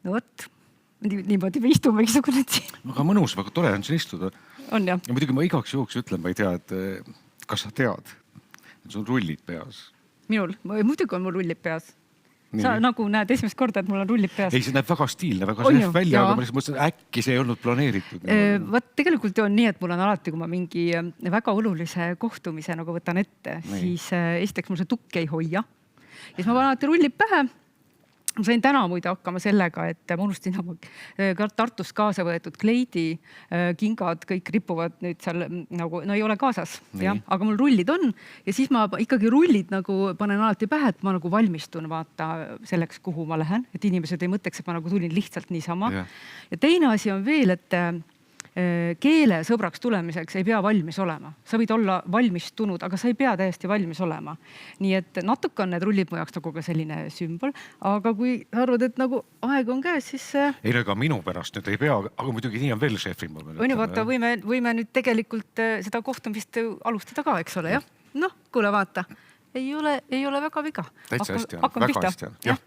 No vot, niimoodi me istumegi sugunud siin. Aga mõnus, väga tore on siin istuda. On jah. Ja muidugi ma igaks juhuks ütlen, ma ei tea, et kas sa tead, et sul rullid peas. Minul, muidugi on mul rullid peas. Sa nagu näed esimest korda, et mul on rullid peas. Ei, see näeb väga stiilne, väga sehv välja, aga ma mõtlesin, äkki see ei olnud planeeritud. Võt tegelikult on nii, et mul on alati, kui ma mingi väga olulise kohtumise nagu võtan ette, siis esiteks mul see tukk ei hoia. Ja siis ma panen alati rullid pähe. Ma sain täna muide hakkama sellega, et ma unustasin Tartust kaasa võetud kleidi, kingad, kõik ripuvad nüüd seal nagu, no ei ole kaasas, jah, aga mul rullid on ja siis ma ikkagi rullid nagu panen alati pähe, et ma nagu valmistun vaata selleks, kuhu ma lähen, et inimesed ei mõtleks, et ma nagu tulin lihtsalt niisama. Ja teine asi on veel, et keele sõbraks tulemiseks ei pea valmis olema. Sa võid olla valmistunud, aga sa ei pea täiesti valmis olema. Nii et natuke on need rullid mu jaoks nagu ka selline sümbol, aga kui arvad, et nagu aeg on käes, siis... Ei, aga minu pärast nüüd ei pea, aga muidugi nii on veel šefim. Vaata, võime nüüd tegelikult seda kohtumist alustada ka, eks ole, jah? Noh, kuule, vaata, ei ole väga viga. Täitsa hästi on, väga hästi on.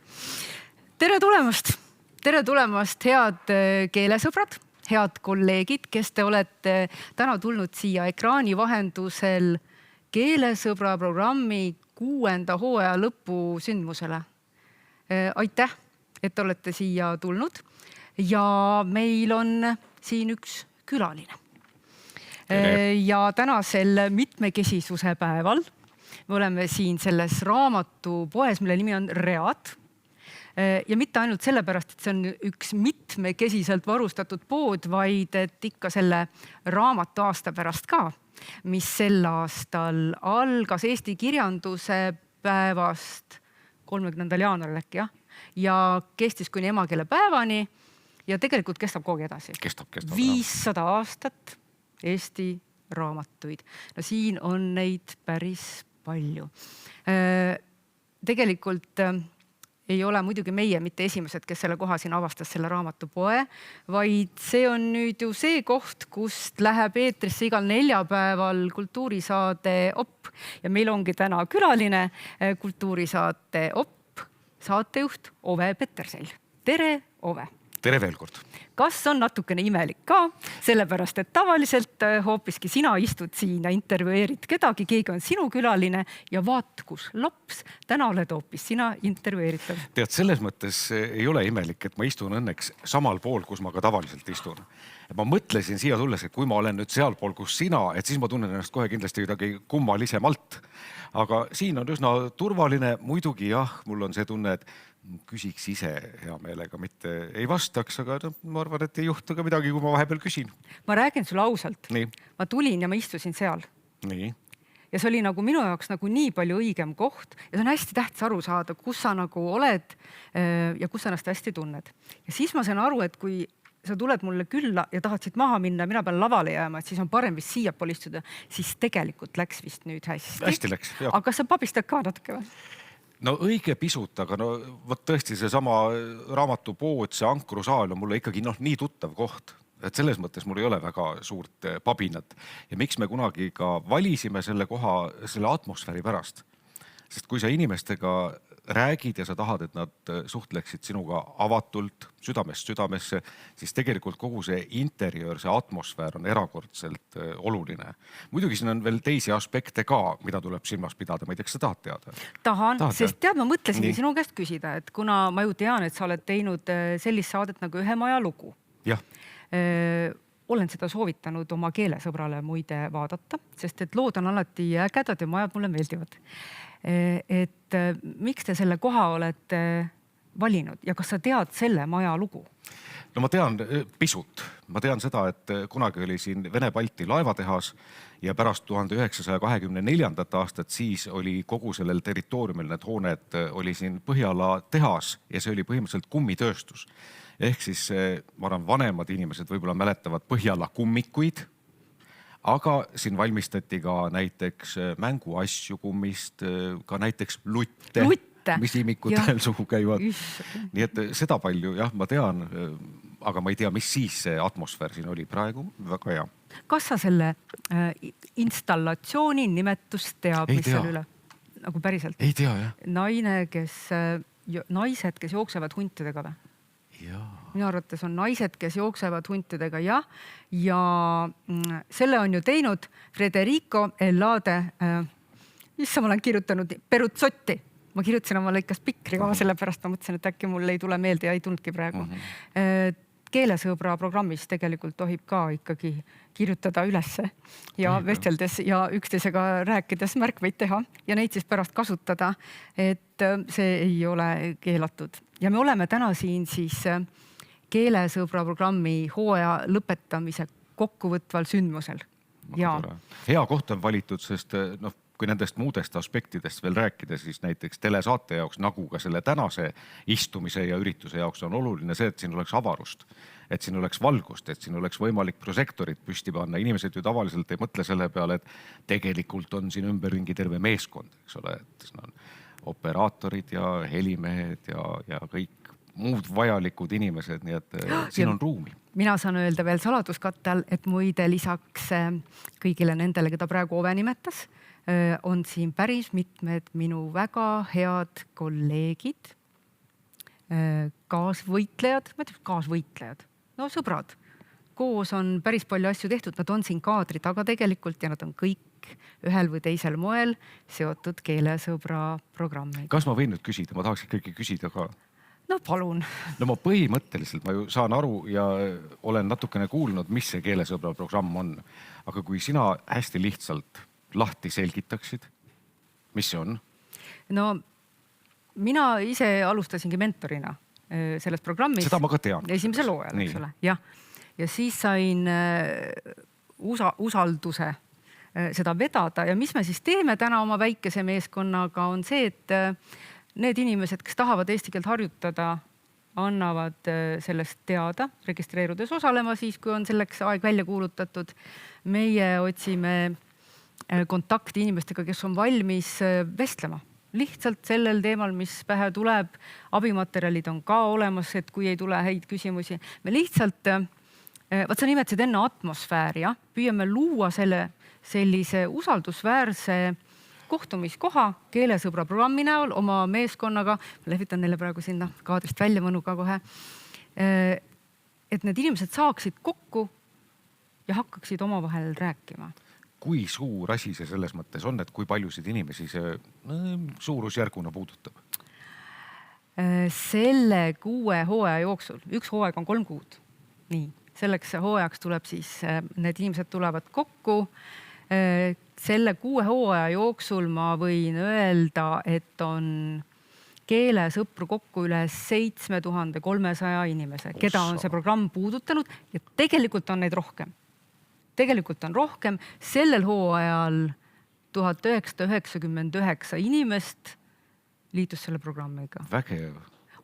Tere tulemast, head keelesõbrad, head kolleegid, kes te olete täna tulnud siia ekraani vahendusel keelesõbra programmi 6. hooaja lõpu sündmusele. Aitäh, et olete siia tulnud ja meil on siin üks külaline. Ja tänasel mitmekesisuse päeval me oleme siin selles raamatupoes, mille nimi on Read. Ja mitte ainult sellepärast, et see on üks mitmekesiselt varustatud pood, vaid et ikka selle raamatu aasta pärast ka, mis sel aastal algas Eesti kirjanduse päevast 30. jaanuaril äkki, jah? Ja kestis kuni emakeele päevani ja tegelikult kestab kogu edasi. Kestab. 500 aastat Eesti raamatuid. No siin on neid päris palju. Tegelikult ei ole muidugi meie mitte esimesed, kes selle koha siin avastas selle raamatupoe, vaid see on nüüd ju see koht, kust läheb eetrisse igal neljapäeval kultuurisaade Opp. Ja meil ongi täna külaline kultuurisaate Opp, saatejuht Ove Petersell. Tere, Ove! Tere veel kord! Kas on natukene imelik ka, sellepärast, et tavaliselt hoopiski sina istud siin ja intervjueerid kedagi, keegi on sinu külaline ja vaat, kus laps, täna oled hoopis sina intervjueeritav. Tead, selles mõttes ei ole imelik, et ma istun õnneks samal pool, kus ma ka tavaliselt istun. Ma mõtlesin siia tulles, et kui ma olen nüüd seal pool, kus sina, et siis ma tunnen ennast kohe kindlasti midagi kummalisemalt. Aga siin on üsna turvaline, muidugi jah, mul on see tunne, et küsiks ise hea meelega, mitte ei vastaks, aga ma arvan, et ei juhtu ka midagi, kui ma vahepeal küsin. Ma räägin sulle ausalt. Nii. Ma tulin ja ma istusin seal. Nii. Ja see oli nagu minu jaoks nagu nii palju õigem koht ja see on hästi tähtis aru saada, kus sa nagu oled ja kus sa ennast hästi tunned. Ja siis ma sain aru, et kui sa tuled mulle külla ja tahad siit maha minna, mina pean lavale jääma, et siis on parem vist siia pool istuda, siis tegelikult läks vist nüüd hästi. Hästi läks, jah. Aga sa pabistad ka natuke või? No õige pisut, aga no võt tõesti see sama raamatupood, see Ankrusaal on mulle ikkagi nii tuttav koht. Et selles mõttes mul ei ole väga suurt pabinat. Ja miks me kunagi ka valisime selle koha selle atmosfääri pärast? Sest kui sa inimestega räägid ja sa tahad, et nad suhtleksid sinuga avatult, südamest südamesse, siis tegelikult kogu see interjöör, see atmosfäär on erakordselt oluline. Muidugi siin on veel teisi aspekte ka, mida tuleb silmas pidada. Ma ei tea, kas sa tahad teada? Tahan, sest tead, ma mõtlesin sinu käest küsida, et kuna ma ju tean, et sa oled teinud sellist saadet nagu Ühe maja lugu. Jah. Olen seda soovitanud oma keelesõbrale muide vaadata, sest et lood on alati ägedad ja majad mulle meeldivad. Et miks te selle koha olete valinud ja kas sa tead selle maja lugu? No ma tean pisut. Ma tean seda, et kunagi oli siin Vene-Balti laevatehas ja pärast 1924. aastat siis oli kogu sellel territooriumil need hooned oli siin Põhjala tehas ja see oli põhimõtteliselt kummitööstus. Ehk siis ma arvan, vanemad inimesed võib-olla mäletavad Põhjala kummikuid, aga siin valmistati ka näiteks mänguasju kummist, ka näiteks lutte, mis imikutel suhu käivad. Nii et seda palju, jah, ma tean, aga ma ei tea, mis siis see atmosfäär siin oli praegu. Väga hea. Kas sa selle installatsiooni nimetust teab, mis seal üle? Nagu päriselt? Ei tea, jah. Naised, kes jooksevad huntidega või? minu arvates on naised, kes jooksevad huntidega ja selle on ju teinud Federico Ellade, issa ma olen kirjutanud Peruzzotti. Ma kirjutasin omale ikka spikri ka, sellepärast ma mõtlesin, et äkki mul ei tule meelde ja ei tulnudki praegu. Keelesõbra programmis tegelikult tohib ka ikkagi kirjutada ülesse ja vesteldes ja üksteisega rääkides märkmeid teha ja neid siis pärast kasutada, et see ei ole keelatud. Ja me oleme täna siin siis Keelesõbra programmi hooaja lõpetamise kokkuvõtval sündmusel. Hea koht on valitud, sest kui nendest muudest aspektidest veel rääkida, siis näiteks telesaate jaoks, nagu ka selle tänase istumise ja ürituse jaoks on oluline see, et siin oleks avarust, et siin oleks valgust, et siin oleks võimalik prožektorid püsti panna. Inimesed ju tavaliselt ei mõtle selle peale, et tegelikult on siin ümberringi terve meeskond, eks ole, et siin on operaatorid ja helimehed ja kõik muud vajalikud inimesed, nii et siin on ruumi. Mina saan öelda veel saladuskattel, et muide lisaks kõigile nendele, keda praegu Ove nimetas, on siin päris mitmed minu väga head kolleegid, kaasvõitlejad, no sõbrad. Koos on päris palju asju tehtud, nad on siin kaadri taga tegelikult ja nad on kõik ühel või teisel moel seotud Keelesõbra programmiga. Kas ma võin nüüd küsida? Ma tahaks ikkagi küsida ka. No palun. No ma põhimõtteliselt ma ju saan aru ja olen natukene kuulnud, mis see Keelesõbra programm on. Aga kui sina hästi lihtsalt lahti selgitaksid, mis see on? No mina ise alustasingi mentorina selles programmis. Seda ma ka tean. Esimesel hooajal, eks ole. Ja siis sain usalduse seda vedada ja mis me siis teeme täna oma väikese meeskonnaga on see, et need inimesed, kes tahavad eesti keelt harjutada, annavad sellest teada, registreerudes osalema siis, kui on selleks aeg välja kuulutatud. Meie otsime kontakti inimestega, kes on valmis vestlema. Lihtsalt sellel teemal, mis pähe tuleb. Abimaterjalid on ka olemas, et kui ei tule häid küsimusi. Me lihtsalt, sa nimetasid enne atmosfääri, püüame luua sellise usaldusväärse kohtumiskoha Keelesõbra programmi näol oma meeskonnaga. Ma lehvitan neile praegu sinna kaadrist välja mõnuga kohe. Et need inimesed saaksid kokku ja hakkaksid omavahel rääkima. Kui suur asi see selles mõttes on, et kui paljusid inimesi see suurusjärguna puudutab? Selle 6 hooaja jooksul, üks hooaeg on 3 kuud. Nii, selleks hooajaks tuleb siis, need inimesed tulevad kokku. Selle 6 hooaja jooksul ma võin öelda, et on keelesõpru kokku üle 7300 inimese, keda on see programm puudutanud ja tegelikult on neid rohkem. Tegelikult on rohkem. Sellel hooajal 1999 inimest liitus selle programmiga. Vägev.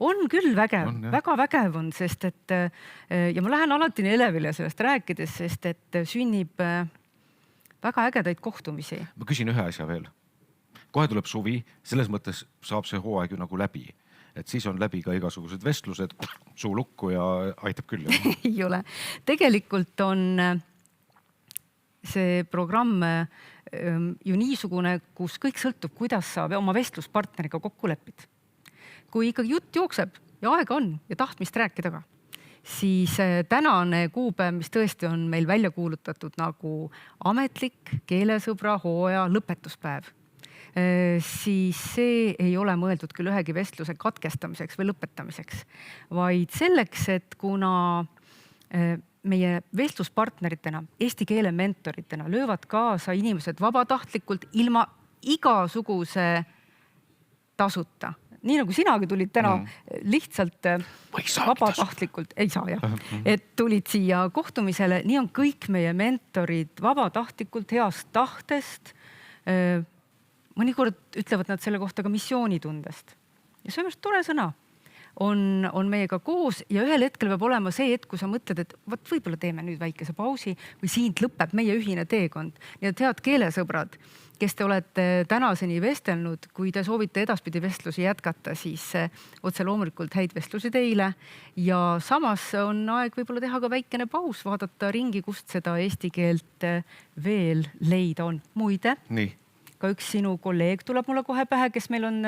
On küll vägev, väga vägev on, sest et ja ma lähen alati Elevile sellest rääkides, sest et sünnib väga ägedaid kohtumisi. Ma küsin ühe asja veel. Kohe tuleb suvi, selles mõttes saab see hooaeg ju nagu läbi. Et siis on läbi ka igasugused vestlused, suu lukku ja aitab küll. Ei ole. Tegelikult on see programm ju niisugune, kus kõik sõltub, kuidas sa oma vestluspartneriga kokku lepid. Kui ikkagi jutt jookseb ja aega on ja tahtmist rääkida ka, siis tänane kuupäev, mis tõesti on meil välja kuulutatud nagu ametlik Keelesõbra hooaja lõpetuspäev, siis see ei ole mõeldud küll ühegi vestluse katkestamiseks või lõpetamiseks, vaid selleks, et kuna meie vestluspartneritena, eesti keele mentoritena löövad kaasa inimesed vabatahtlikult ilma igasuguse tasuta. Nii nagu sinagi tulid täna lihtsalt vabatahtlikult, ei saa jah, et tulid siia kohtumisele, nii on kõik meie mentorid vabatahtlikult heast tahtest. Mõnikord ütlevad nad selle kohta ka missioonitundest. Ja see on just tore sõna. On meiega koos ja ühel hetkel peab olema see hetk, kui sa mõtled, et võib-olla teeme nüüd väikese pausi või siit lõpeb meie ühine teekond. Nii et head keelesõbrad, kes te olete tänaseni vestelnud, kui te soovite edaspidi vestlusi jätkata, siis otse loomulikult häid vestlusi teile. Ja samas on aeg võib-olla teha ka väikene paus, vaadata ringi, kust seda eesti keelt veel leida on. Muide, ka üks sinu kolleeg tuleb mulle kohe pähe, kes meil on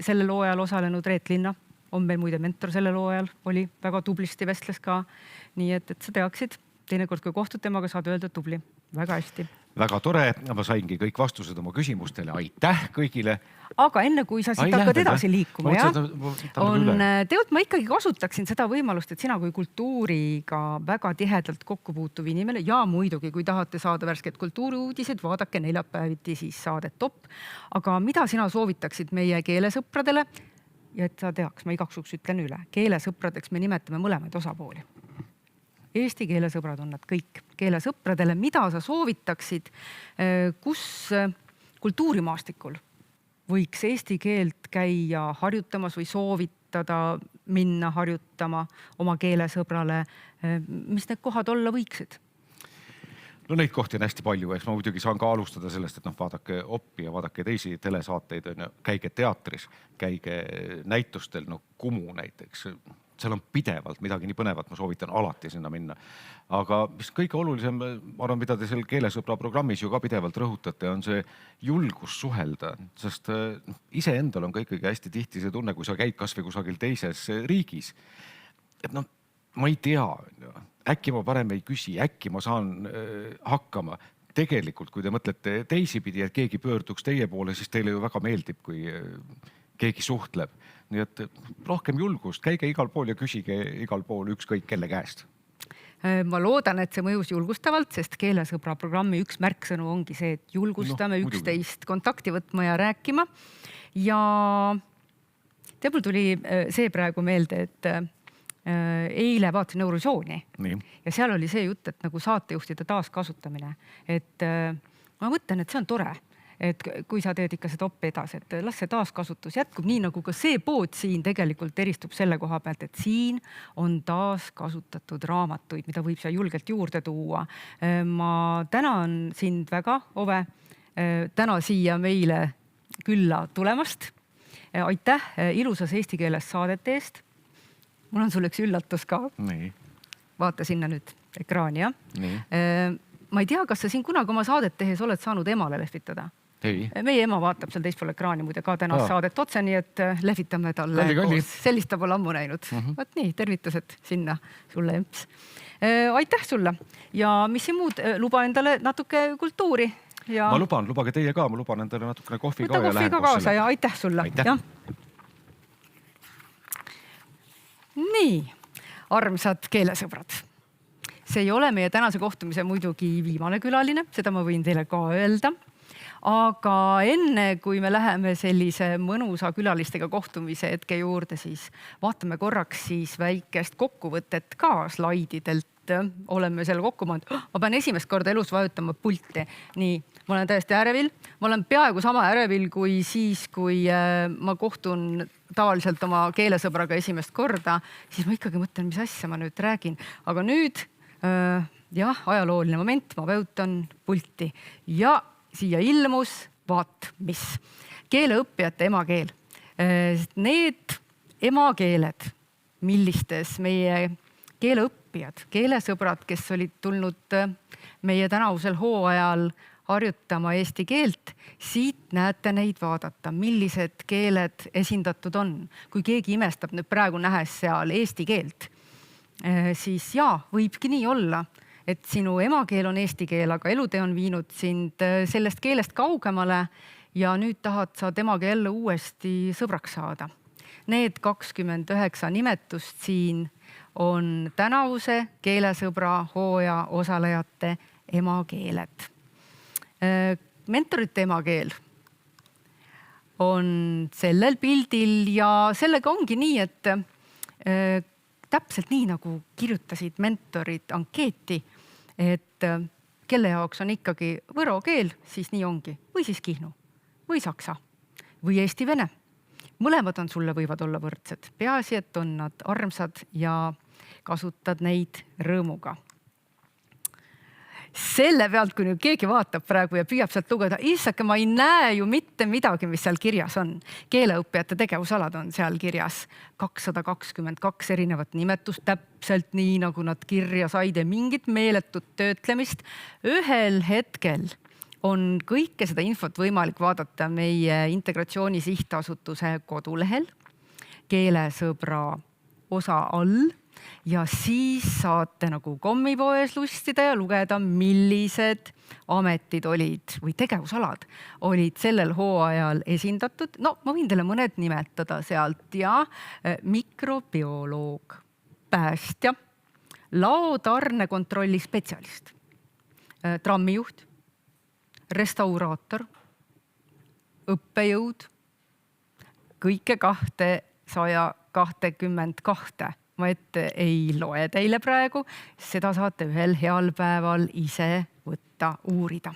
sellel hooajal osalenud, Reet Linna. on meil muide mentor sellel hooajal, oli väga tublisti vestles ka. Nii et sa teaksid, teinekord kui kohtud temaga, saad öelda tubli, väga hästi. Väga tore, ma saingi kõik vastused oma küsimustele, aitäh kõigile. Aga enne kui sa siit hakkad edasi liikuma, tegelikult ma ikkagi kasutaksin seda võimalust, et sina kui kultuuriga väga tihedalt kokku puutuv inimene ja muidugi, kui tahate saada värsket kultuuriuudiseid, vaadake neljapäeviti siis saadet Top. Aga mida sina soovitaksid meie keelesõpradele? Ja et sa teaks, ma igaks juhuks ütlen üle. Keelesõpradeks me nimetame mõlemaid osapooli. Eesti keelesõbrad on nad kõik. Keelesõpradele, mida sa soovitaksid, kus kultuurimaastikul võiks eesti keelt käia harjutamas või soovitada minna harjutama oma keelesõbrale, mis need kohad olla võiksid? No neid kohti on hästi palju, eks ma muidugi saan ka alustada sellest, et vaadake Oppi ja vaadake teisi telesaateid, käige teatris, käige näitustel, Kumu näiteks. Seal on pidevalt midagi nii põnevat, ma soovitan alati sinna minna. Aga mis kõige olulisem, ma arvan, mida te seal keelesõbra programmis ju ka pidevalt rõhutate, on see julgus suhelda, sest ise endal on ka ikkagi hästi tihti see tunne, kui sa käid kas või kusagil teises riigis. Et ma ei tea, äkki ma parem ei küsi, äkki ma saan hakkama. Tegelikult, kui te mõtlete teisipidi, et keegi pöörduks teie poole, siis teile ju väga meeldib, kui keegi suhtleb. Nii et rohkem julgust, käige igal pool ja küsige igal pool ükskõik kelle käest. Ma loodan, et see mõjus julgustavalt, sest keelesõbra programmi üks märksõnu ongi see, et julgustame üksteist kontakti võtma ja rääkima. Ja mul tuli see praegu meelde, et eile vaatasin Eurovisiooni ja seal oli see jutt, et nagu saatejuhtide taaskasutamine. Et ma mõtlen, et see on tore. Et kui sa teed ikka seda Oppi edasi, et las see taaskasutus jätkub nii, nagu ka see pood siin tegelikult eristub selle koha pealt, et siin on taaskasutatud raamatuid, mida võib siia julgelt juurde tuua. Ma tänan sind väga, Ove, täna siia meile külla tulemast. Aitäh ilusas eesti keeles saadete eest. Mul on sul üks üllatus ka. Nii. Vaata sinna nüüd ekraani, jah? Ma ei tea, kas sa siin kunagi oma saadet tehes oled saanud emale lehvitada? Ei. Meie ema vaatab seal teispool ekraani muide ka tänast saadet otse, nii et lehvitame talle koos. Sellist ta pole ammu näinud. Vaat nii, tervitused sinna sulle, Emps. Aitäh sulle. Ja mis siin muud, luba endale natuke kultuuri. Ja... Ma lubage teie ka, ma luban endale natukene kohvi ka. Võta kohvi ka kaasa ja aitäh sulle. Aitäh. Nii, armsad keelesõbrad. See ei ole meie tänase kohtumise muidugi viimane külaline, seda ma võin teile ka öelda. Aga enne, kui me läheme sellise mõnusa külalistega kohtumise hetke juurde, siis vaatame korraks siis väikest kokkuvõtet ka slaididelt. Oleme selle kokku pannud. Ma pean esimest korda elus vajutama pulti. Nii, ma olen täiesti ärevil. Ma olen peaaegu sama ärevil kui siis, kui ma kohtun tavaliselt oma keelesõbraga esimest korda, siis ma ikkagi mõtlen, mis asja ma nüüd räägin. Aga nüüd, ajalooline moment, ma vajutan pulti ja siia ilmus, vaat mis. Keeleõppijate emakeel. Need emakeeled, millistes meie keeleõppijad, keelesõbrad, kes olid tulnud meie tänavusel hooajal harjutama eesti keelt, siit näete neid vaadata, millised keeled esindatud on. Kui keegi imestab nüüd praegu nähes seal eesti keelt, siis võibki nii olla, et sinu emakeel on eesti keel, aga elutee on viinud sind sellest keelest kaugemale ja nüüd tahad sa temaga jälle uuesti sõbraks saada. Need 29 nimetust siin on tänavuse keelesõbra hooaja osalejate emakeeled. Mentorite emakeel on sellel pildil ja sellega ongi nii, et täpselt nii, nagu kirjutasid mentorid ankeeti, et kelle jaoks on ikkagi võro keel, siis nii ongi. Või siis kihnu, või saksa, või eesti-vene. Mõlemad on sulle võivad olla võrdsed. Peaasi, et on nad armsad ja kasutad neid rõõmuga. Selle pealt, kui nüüd keegi vaatab praegu ja püüab sealt lugeda, issake, ma ei näe ju mitte midagi, mis seal kirjas on. Keeleõppijate tegevusalad on seal kirjas 222 erinevat nimetust, täpselt nii, nagu nad kirja said ja mingit meeletut töötlemist. Ühel hetkel on kõike seda infot võimalik vaadata meie Integratsiooni Sihtasutuse kodulehel keelesõbra osa all ja siis saate nagu kommipoes lustida ja lugeda, millised ametid olid või tegevusalad olid sellel hooajal esindatud. No ma võin teile mõned nimetada sealt ja mikrobioloog, päästja, laotarnekontrolli spetsialist, trammijuht, restauraator, õppejõud, kõike 222. Ma ette ei loe teile praegu, seda saate ühel heal päeval ise võtta, uurida.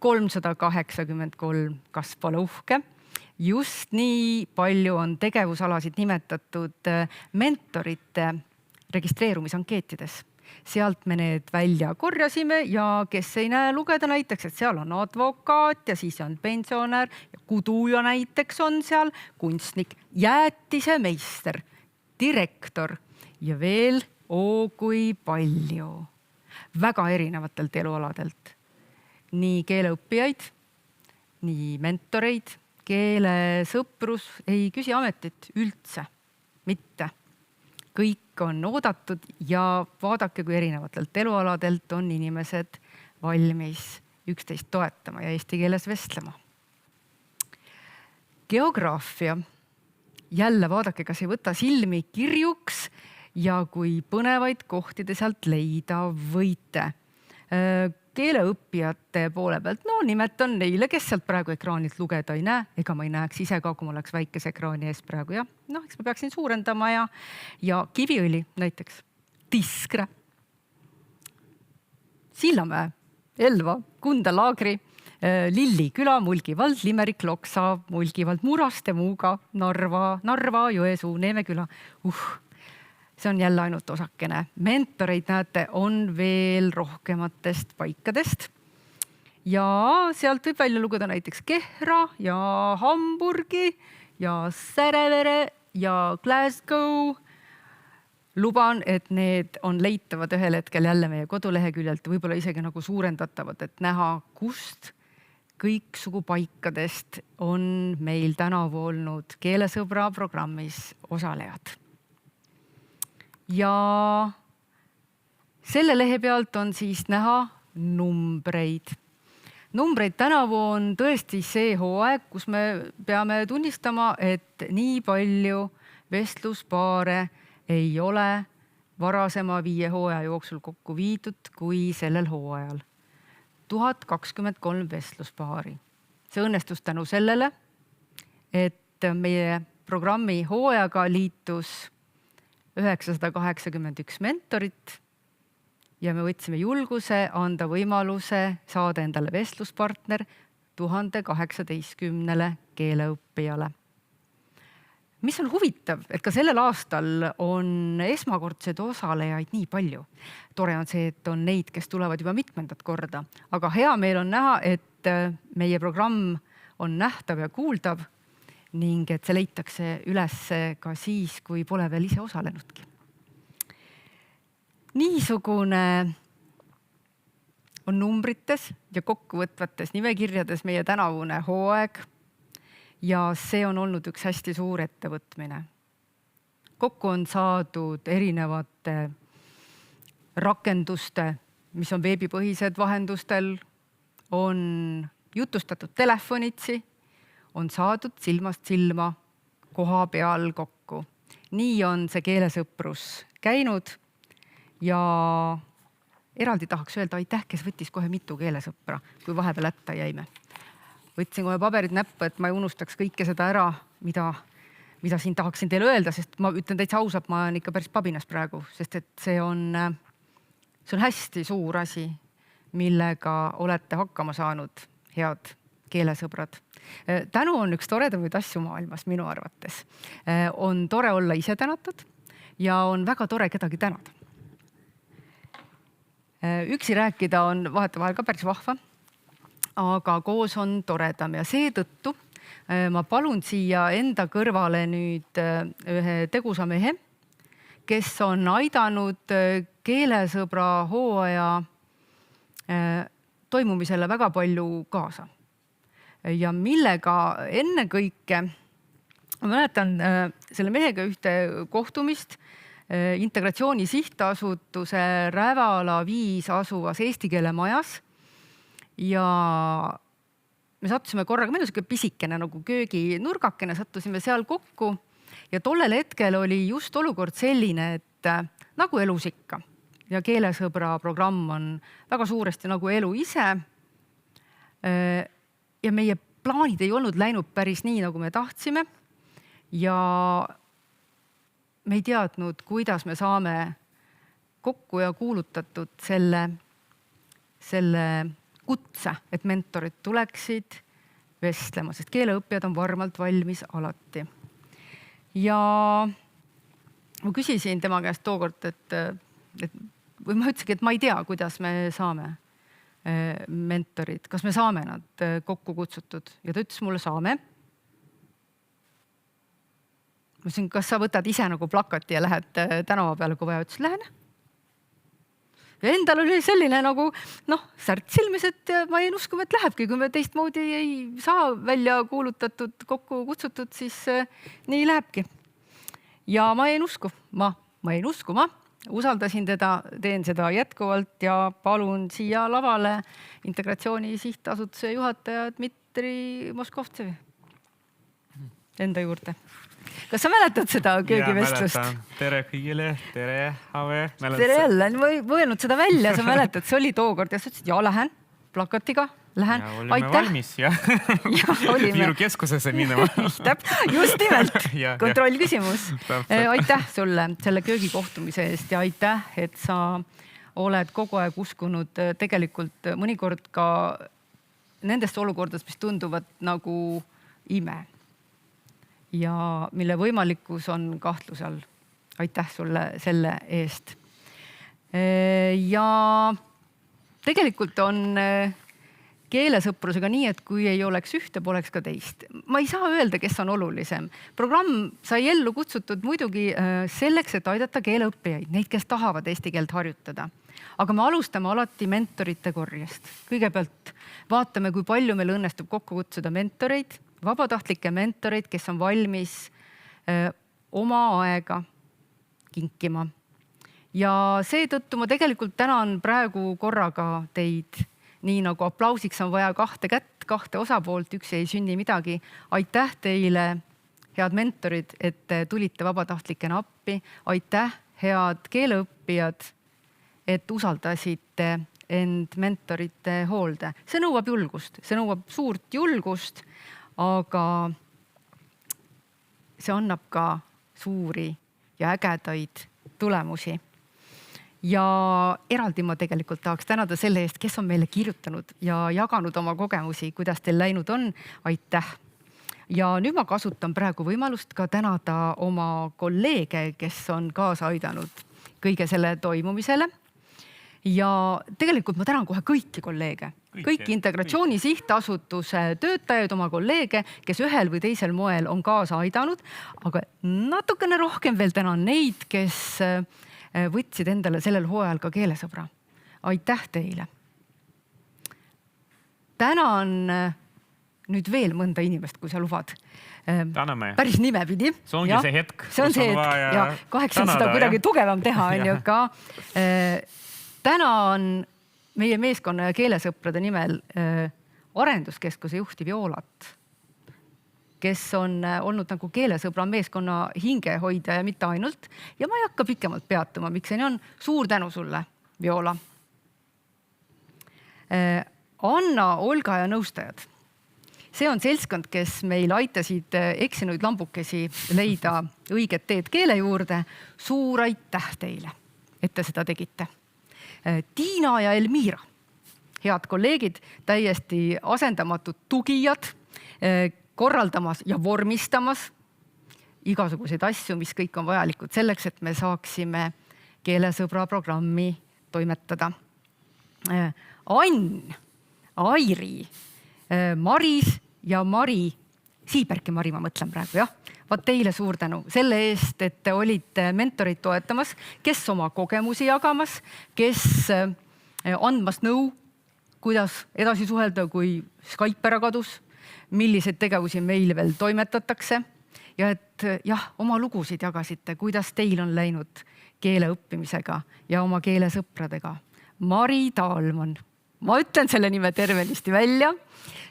383, kas pole uhke? Just nii palju on tegevusalasid nimetatud mentorite registreerumisankeetides. Sealt me need välja korjasime ja kes ei näe lugeda näiteks, et seal on advokaat ja siis on pensionär ja kuduja näiteks on seal, kunstnik, jäätisemeister, direktor ja veel kui palju. Väga erinevatelt elualadelt. Nii keeleõppijaid, nii mentoreid, keelesõprus ei küsi ametit üldse, mitte. Kõik on oodatud ja vaadake, kui erinevatelt elualadelt on inimesed valmis üksteist toetama ja eesti keeles vestlema. Geograafia. Jälle vaadake, kas ei võta silmi kirjuks ja kui põnevaid kohti te sealt leida võite. Keeleõppijate poole pealt, no nimetan neile, kes sealt praegu ekraanilt lugeda ei näe, ega ma ei näeks ise ka, kui ma oleks väikese ekraani ees praegu, jah. Noh, eks ma peaksin suurendama ja Kiviõli näiteks, Tiskre, Sillamäe, Elva, Kunda, Laagri, Lilliküla, Mulgi vald, Limerik, Loksa, Mulgi vald, Muraste, Muuga, Narva, Jõesuu, Neemeküla. See on jälle ainult osakene. Mentoreid näete, on veel rohkematest paikadest. Ja sealt võib välja lugeda näiteks Kehra ja Hamburgi ja Särevere ja Glasgow. Luban, et need on leitavad ühel hetkel jälle meie koduleheküljelt, võib-olla isegi nagu suurendatavad, et näha, kust kõiksugu paikadest on meil tänavu olnud Keelesõbra programmis osalejad. Ja selle lehe pealt on siis näha numbreid. Numbreid tänavu on tõesti see hooaeg, kus me peame tunnistama, et nii palju vestluspaare ei ole varasema 5 hooaja jooksul kokku viidud kui sellel hooajal. 1023 vestluspaari. See õnnestus tänu sellele, et meie programmi hooajaga liitus 981 mentorit ja me võtsime julguse anda võimaluse saada endale vestluspartner 1018 keeleõppijale. Mis on huvitav, et ka sellel aastal on esmakordseid osalejaid nii palju. Tore on see, et on neid, kes tulevad juba mitmendat korda, aga hea meel on näha, et meie programm on nähtav ja kuuldav ning et see leitakse üles ka siis, kui pole veel ise osalenudki. Niisugune on numbrites ja kokkuvõtvates nimekirjades meie tänavune hooaeg ja see on olnud üks hästi suur ettevõtmine. Kokku on saadud erinevate rakenduste, mis on veebipõhised vahendustel, on jutustatud telefonitsi, on saadud silmast silma koha peal kokku. Nii on see keelesõprus käinud ja eraldi tahaks öelda aitäh, kes võttis kohe mitu keelesõpra, kui vahepeal hätta jäime. Võtsin kohe paberid näppu, et ma ei unustaks kõike seda ära, mida siin tahaksin teile öelda, sest ma ütlen täitsa ausalt, ma olen ikka päris pabinas praegu, sest et see on hästi suur asi, millega olete hakkama saanud, head keelesõbrad. Tänu on üks toredamaid asju maailmas minu arvates. On tore olla ise tänatud ja on väga tore kedagi tänada. Üksi rääkida on vahetevahel ka päris vahva, aga koos on toredam ja seetõttu ma palun siia enda kõrvale nüüd ühe tegusa mehe, kes on aidanud keelesõbra hooaja toimumisele väga palju kaasa. Ja millega ennekõike ma mäletan selle mehega ühte kohtumist Integratsiooni Sihtasutuse Rävala 5 asuvas eesti keele majas. Ja me sattusime korraga, meil on selline pisikene nagu kööginurgakene, sattusime seal kokku ja tollel hetkel oli just olukord selline, et nagu elus ikka ja Keelesõbra programm on väga suuresti nagu elu ise. Ja meie plaanid ei olnud läinud päris nii, nagu me tahtsime. Ja me ei teadnud, kuidas me saame kokku ja kuulutatud selle kutse, et mentorid tuleksid vestlema, sest keeleõppijad on varmalt valmis alati. Ja ma küsisin tema käest tookord, või ma ütlesin, et ma ei tea, kuidas me saame mentorid, kas me saame nad kokku kutsutud ja ta ütles mulle, saame. Ma ütlesin, kas sa võtad ise nagu plakati ja lähed tänava peale, kui vaja, ütles, lähen. Ja endal oli selline nagu, särt silmis, et ma ei uskuma, et lähebki. Kui me teistmoodi ei saa välja kuulutatud, kokku kutsutud, siis nii lähebki. Ja ma ei uskuma. Usaldasin teda, teen seda jätkuvalt ja palun siia lavale Integratsiooni Sihtasutuse juhataja Dmitri Moskovtsevi enda juurde. Kas sa mäletad seda köögivestlust? Ja, mäletan. Tere kõigile, tere, Ave. Tere jälle, ma ei võelnud seda välja, sa mäletad, see oli tookord ja sa ütlesid, lähen plakatiga, lähen. Ja olime valmis ja Viiru keskusesse minema. Just nimelt, kontrollküsimus. Aitäh sulle selle köögikohtumise eest ja aitäh, et sa oled kogu aeg uskunud tegelikult mõnikord ka nendest olukordadest, mis tunduvad nagu ime. Ja mille võimalikkus on kahtluse all. Aitäh sulle selle eest. Ja tegelikult on keelesõprusega nii, et kui ei oleks ühte, poleks ka teist. Ma ei saa öelda, kes on olulisem. Programm sai ellu kutsutud muidugi selleks, et aidata keeleõppijaid, neid, kes tahavad eesti keelt harjutada. Aga me alustame alati mentorite korjest. Kõigepealt vaatame, kui palju meil õnnestub kokku kutsuda mentoreid, vabatahtlikke mentoreid, kes on valmis oma aega kinkima. Ja seetõttu ma tegelikult tänan praegu korraga teid. Nii nagu aplausiks on vaja 2 kätt, 2 osapoolt, üks ei sünni midagi. Aitäh teile, head mentorid, et tulite vabatahtlikena appi. Aitäh, head keeleõppijad, et usaldasite end mentorite hoolde. See nõuab julgust, see nõuab suurt julgust, aga see annab ka suuri ja ägedaid tulemusi. Ja eraldi ma tegelikult tahaks tänada selle eest, kes on meile kirjutanud ja jaganud oma kogemusi, kuidas teil läinud on. Aitäh! Ja nüüd ma kasutan praegu võimalust ka tänada oma kolleege, kes on kaasa aidanud kõige selle toimumisele. Ja tegelikult ma tänan kohe kõiki kolleege. Kõiki Integratsiooni Sihtasutuse töötajaid, oma kolleege, kes ühel või teisel moel on kaasa aidanud. Aga natukene rohkem veel tänan neid, kes võtsid endale sellel hooajal ka keelesõbra. Aitäh teile! Tänan nüüd veel mõnda inimest, kui sa lubad. Täname. Päris nimepidi. See ongi see hetk. See on see hetk ja kaheks on seda kuidagi tugevam teha. Tänan meie meeskonna ja keelesõprade nimel arenduskeskuse juhti Violat, kes on olnud nagu keelesõbra meeskonna hingehoidja ja mitte ainult. Ja ma ei hakka pikemalt peatuma, miks see nii on. Suur tänu sulle, Viola. Anna, Olga ja nõustajad. See on seltskond, kes meil aitasid eksinuid lambukesi leida õiget teed keele juurde. Suur aitäh teile, et te seda tegite. Tiina ja Elmira, head kolleegid, täiesti asendamatud tugijad, korraldamas ja vormistamas igasuguseid asju, mis kõik on vajalikud selleks, et me saaksime keelesõbra programmi toimetada. Ann, Airi, Maris ja Mari, Siiberki Mari, ma mõtlen praegu, jah. Vaat teile suur tänu selle eest, et te olite mentorid toetamas, kes oma kogemusi jagamas, kes andmas nõu, kuidas edasi suhelda, kui Skype ära kadus, milliseid tegevusi meil veel toimetatakse. ja et jah, oma lugusid jagasite, kuidas teil on läinud keele õppimisega ja oma keelesõpradega. Mari Taalman, ma ütlen selle nime tervenisti välja.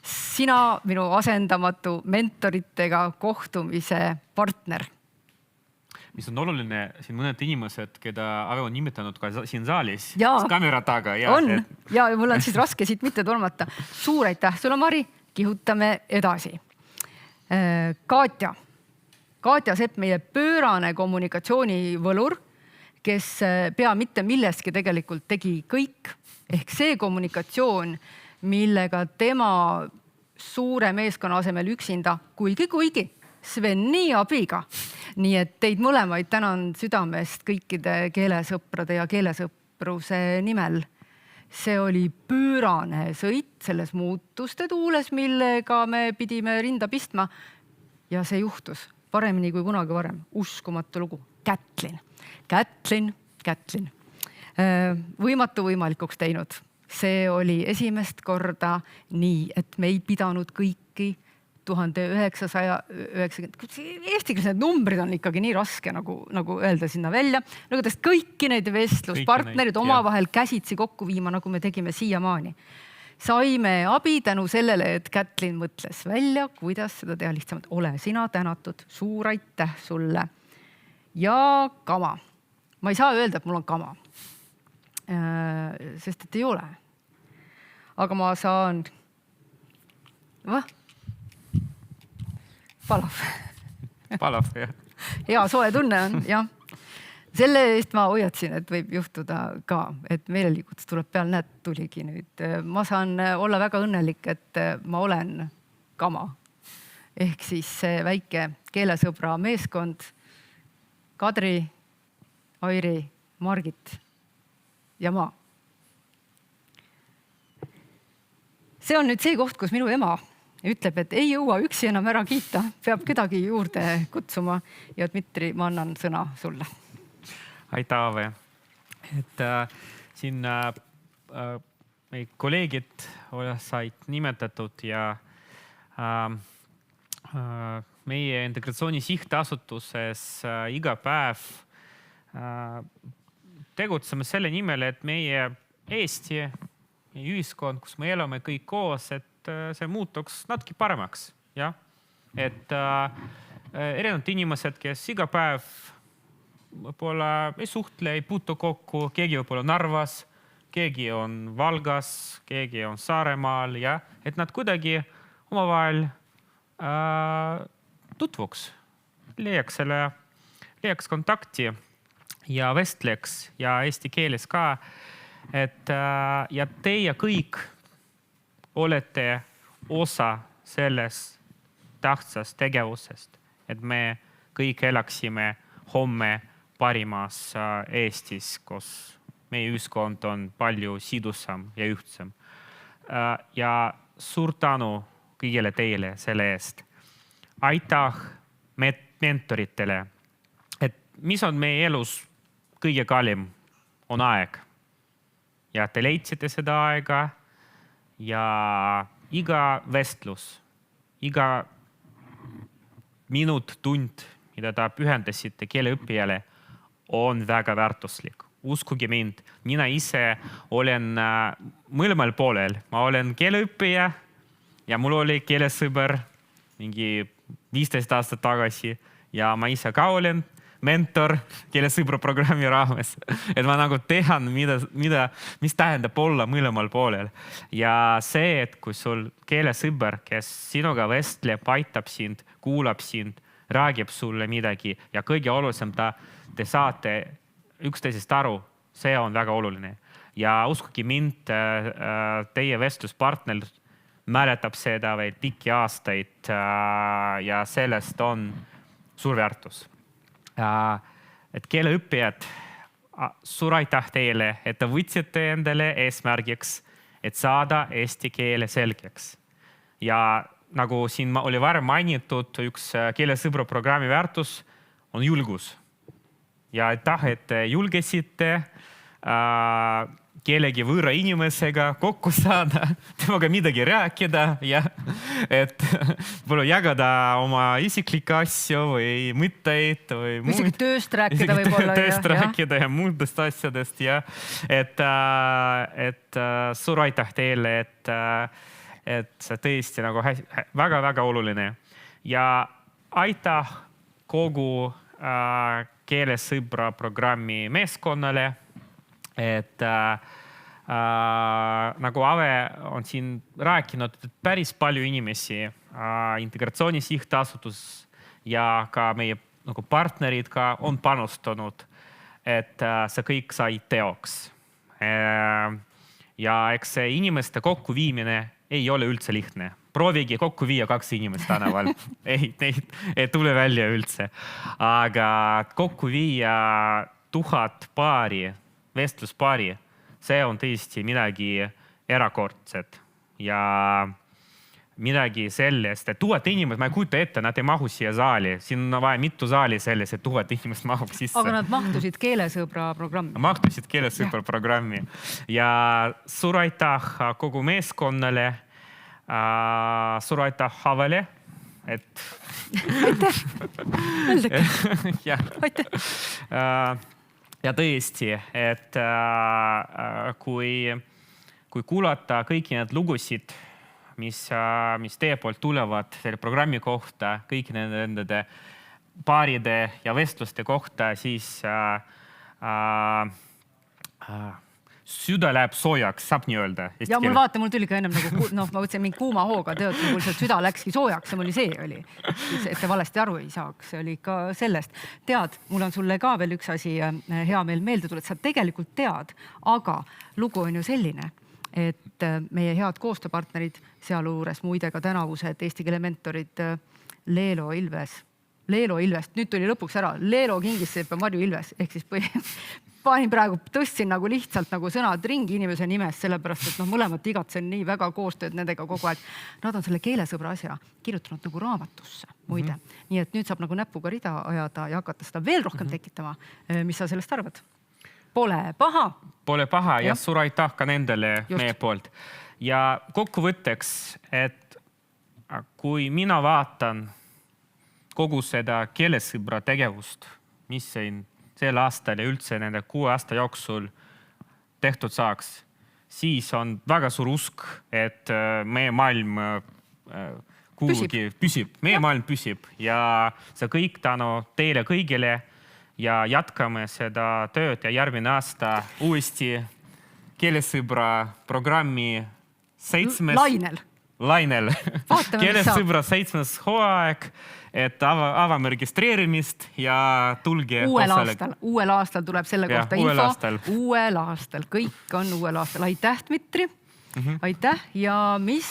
Sina minu asendamatu mentoritega kohtumise partner. Mis on oluline, siin mõned inimesed, keda Ave on nimetanud ka siin saalis, kaamera taga. Ja mul on siis raske siit mitte tolmata. Suur aitäh sulle, Mari, kihutame edasi. Katja Sepp, meie pöörane kommunikatsioonivõlur, kes pea mitte millestki tegelikult tegi kõik. Ehk see kommunikatsioon, millega tema suure meeskonna asemel üksinda, kuigi Sveni abiga. Nii et teid mõlemaid tänan südamest kõikide keelesõprade ja keelesõpruse nimel. See oli pöörane sõit selles muutuste tuules, millega me pidime rinda pistma. Ja see juhtus paremini kui kunagi varem. Uskumatu lugu. Kätlin. Võimatu võimalikuks teinud. See oli esimest korda nii, et me ei pidanud kõiki 1990, eestikeelsed numbrid on ikkagi nii raske nagu öelda sinna välja. Nagu kõiki neid vestluspartnerid omavahel käsitsi kokku viima, nagu me tegime siiamaani. Saime abi tänu sellele, et Kätlin mõtles välja, kuidas seda teha lihtsamalt. Ole sina tänatud, suur aitäh sulle. Ja kama. Ma ei saa öelda, et mul on kama. Sest et ei ole. Aga ma saan... Palav, jah. Hea soe tunne on, jah. Selle eest ma hoiatsin, et võib juhtuda ka, et meelelikutus tuleb peal, näed, tuligi nüüd. Ma saan olla väga õnnelik, et ma olen kama. Ehk siis see väike keelesõbra meeskond, Kadri, Airi, Margit ja ma. See on nüüd see koht, kus minu ema ütleb, et ei jõua üksi enam ära kiita, peab kedagi juurde kutsuma. Ja Dmitri, ma annan sõna sulle. Aitäh, Ave. Et siin meie kolleegid said nimetatud ja meie integratsiooni sihtasutuses iga päev tegutseme selle nimel, et meie Eesti, meie ühiskond, kus me elame kõik koos, et see muutuks natuke paremaks. Ja? Et erinevad inimesed, kes iga päev võib-olla ei suhtle, ei puutu kokku, keegi võib-olla Narvas, keegi on Valgas, keegi on Saaremaal, ja et nad kuidagi omavahel tutvuks, leiaks kontakti ja vestleks ja eesti keeles ka. Et, ja teie kõik olete osa sellest tähtsast tegevusest, et me kõik elaksime homme parimas Eestis, kus meie ühiskond on palju sidusam ja ühtsam. Ja suur tänu kõigile teile selle eest. Aitäh mentoritele, et mis on meie elus kõige kallim, on aeg. Ja te leidsite seda aega ja iga vestlus, iga minut, tund, mida ta pühendasite keeleõppijale, on väga väärtuslik. Uskuge mind, mina ise olen mõlemal poolel. Ma olen keeleõppija ja mul oli keelesõber mingi 15 aastat tagasi ja ma ise ka olen mentor keelesõbra programmi raames. Et ma nagu tehan, mis tähendab olla mõlemal poolel. Ja see, et kui sul keelesõber, kes sinuga vestleb, aitab sind, kuulab sind, räägib sulle midagi ja kõige olulisem, te saate üksteisest aru, see on väga oluline. Ja uskuge mind, teie vestluspartner mäletab seda veel pikki aastaid ja sellest on suur väärtus. Et keeleõppijad, suur aitäh teile, et te võtsite endale eesmärgiks, et saada eesti keele selgeks. Ja nagu siin oli varem mainitud, üks keelesõbra programmi väärtus on julgus. Ja aitäh, et julgesite kellegi võõra inimesega kokku saada, temaga midagi rääkida ja et võib-olla jagada oma isiklikke asju või mõtteid või isegi tööst rääkida võib-olla. Tööst rääkida ja muudest asjadest ja et suur aitäh teile, et see tõesti nagu väga-väga oluline ja aitäh kogu keelesõbra programmi meeskonnale, et nagu Ave on siin rääkinud, et päris palju inimesi Integratsiooni Sihtasutus ja ka meie nagu partnerid ka on panustanud, et see kõik sai teoks. Ja eks see inimeste kokkuviimine ei ole üldse lihtne. Proovigi kokku viia 2 inimest tänaval. ei tule välja üldse. Aga kokku viia 1000 paari, vestluspaari, see on tõesti midagi erakordset ja midagi sellest, et 1000 inimest, ma ei kujuta ette, nad ei mahu siia saali. Siin on vaja mitu saali selles, et 1000 inimest mahub sisse. Aga nad mahtusid keelesõbra programmi. Mahtusid keelesõbra programmi. Ja suur aitäh kogu meeskonnale, suur aitäh Avele, et aitäh. Ja tõesti, et kui kuulata kõiki need lugusid, mis teie poolt tulevad selle programmi kohta, kõiki nende paaride ja vestluste kohta, siis süda läheb soojaks, saab nii öelda. Ja mul tuli ka ennem nagu, ma võtsin mingi kuuma hooga, tead, mul süda läkski soojaks, see oli. Et te valesti aru ei saaks, see oli ka sellest. Tead, mul on sulle ka veel üks asi hea meel meelde tulnud, sa tegelikult tead, aga lugu on ju selline, et meie head koostööpartnerid, sealuures muide ka tänavused eesti keele mentorid Leelo Ilvest, nüüd tuli lõpuks ära, Leelo Kingissepp ja Marju Ilves, ehk siis panin praegu, tõstsin nagu lihtsalt nagu sõnad ringi inimese nimes, sellepärast, et mõlemat igatsen nii väga koostööd nendega kogu aeg. Nad on selle keelesõbra asja kirjutanud nagu raamatusse, muide. Nii et nüüd saab nagu näpuga rida ajada ja hakata seda veel rohkem tekitama. Mis sa sellest arvad? Pole paha. Pole paha ja suur aitäh ka nendele meie poolt. Ja kokkuvõtteks, et kui mina vaatan kogu seda keelesõbra tegevust, mis siin sel aastal ja üldse nende 6 aasta jooksul tehtud saaks, siis on väga suur usk, et meie maailm kuhugi püsib. Meie maailm püsib ja see kõik tänu teile kõigile ja jätkame seda tööd ja järgmine aasta uuesti keelesõbra programmi 7. Lainel. Keelesõbra 7. hooaeg, et avame registreerimist ja tulge osalega. Uuel aastal tuleb selle kohta info. Uuel aastal. Kõik on uuel aastal. Aitäh, Dmitri. Aitäh. Ja mis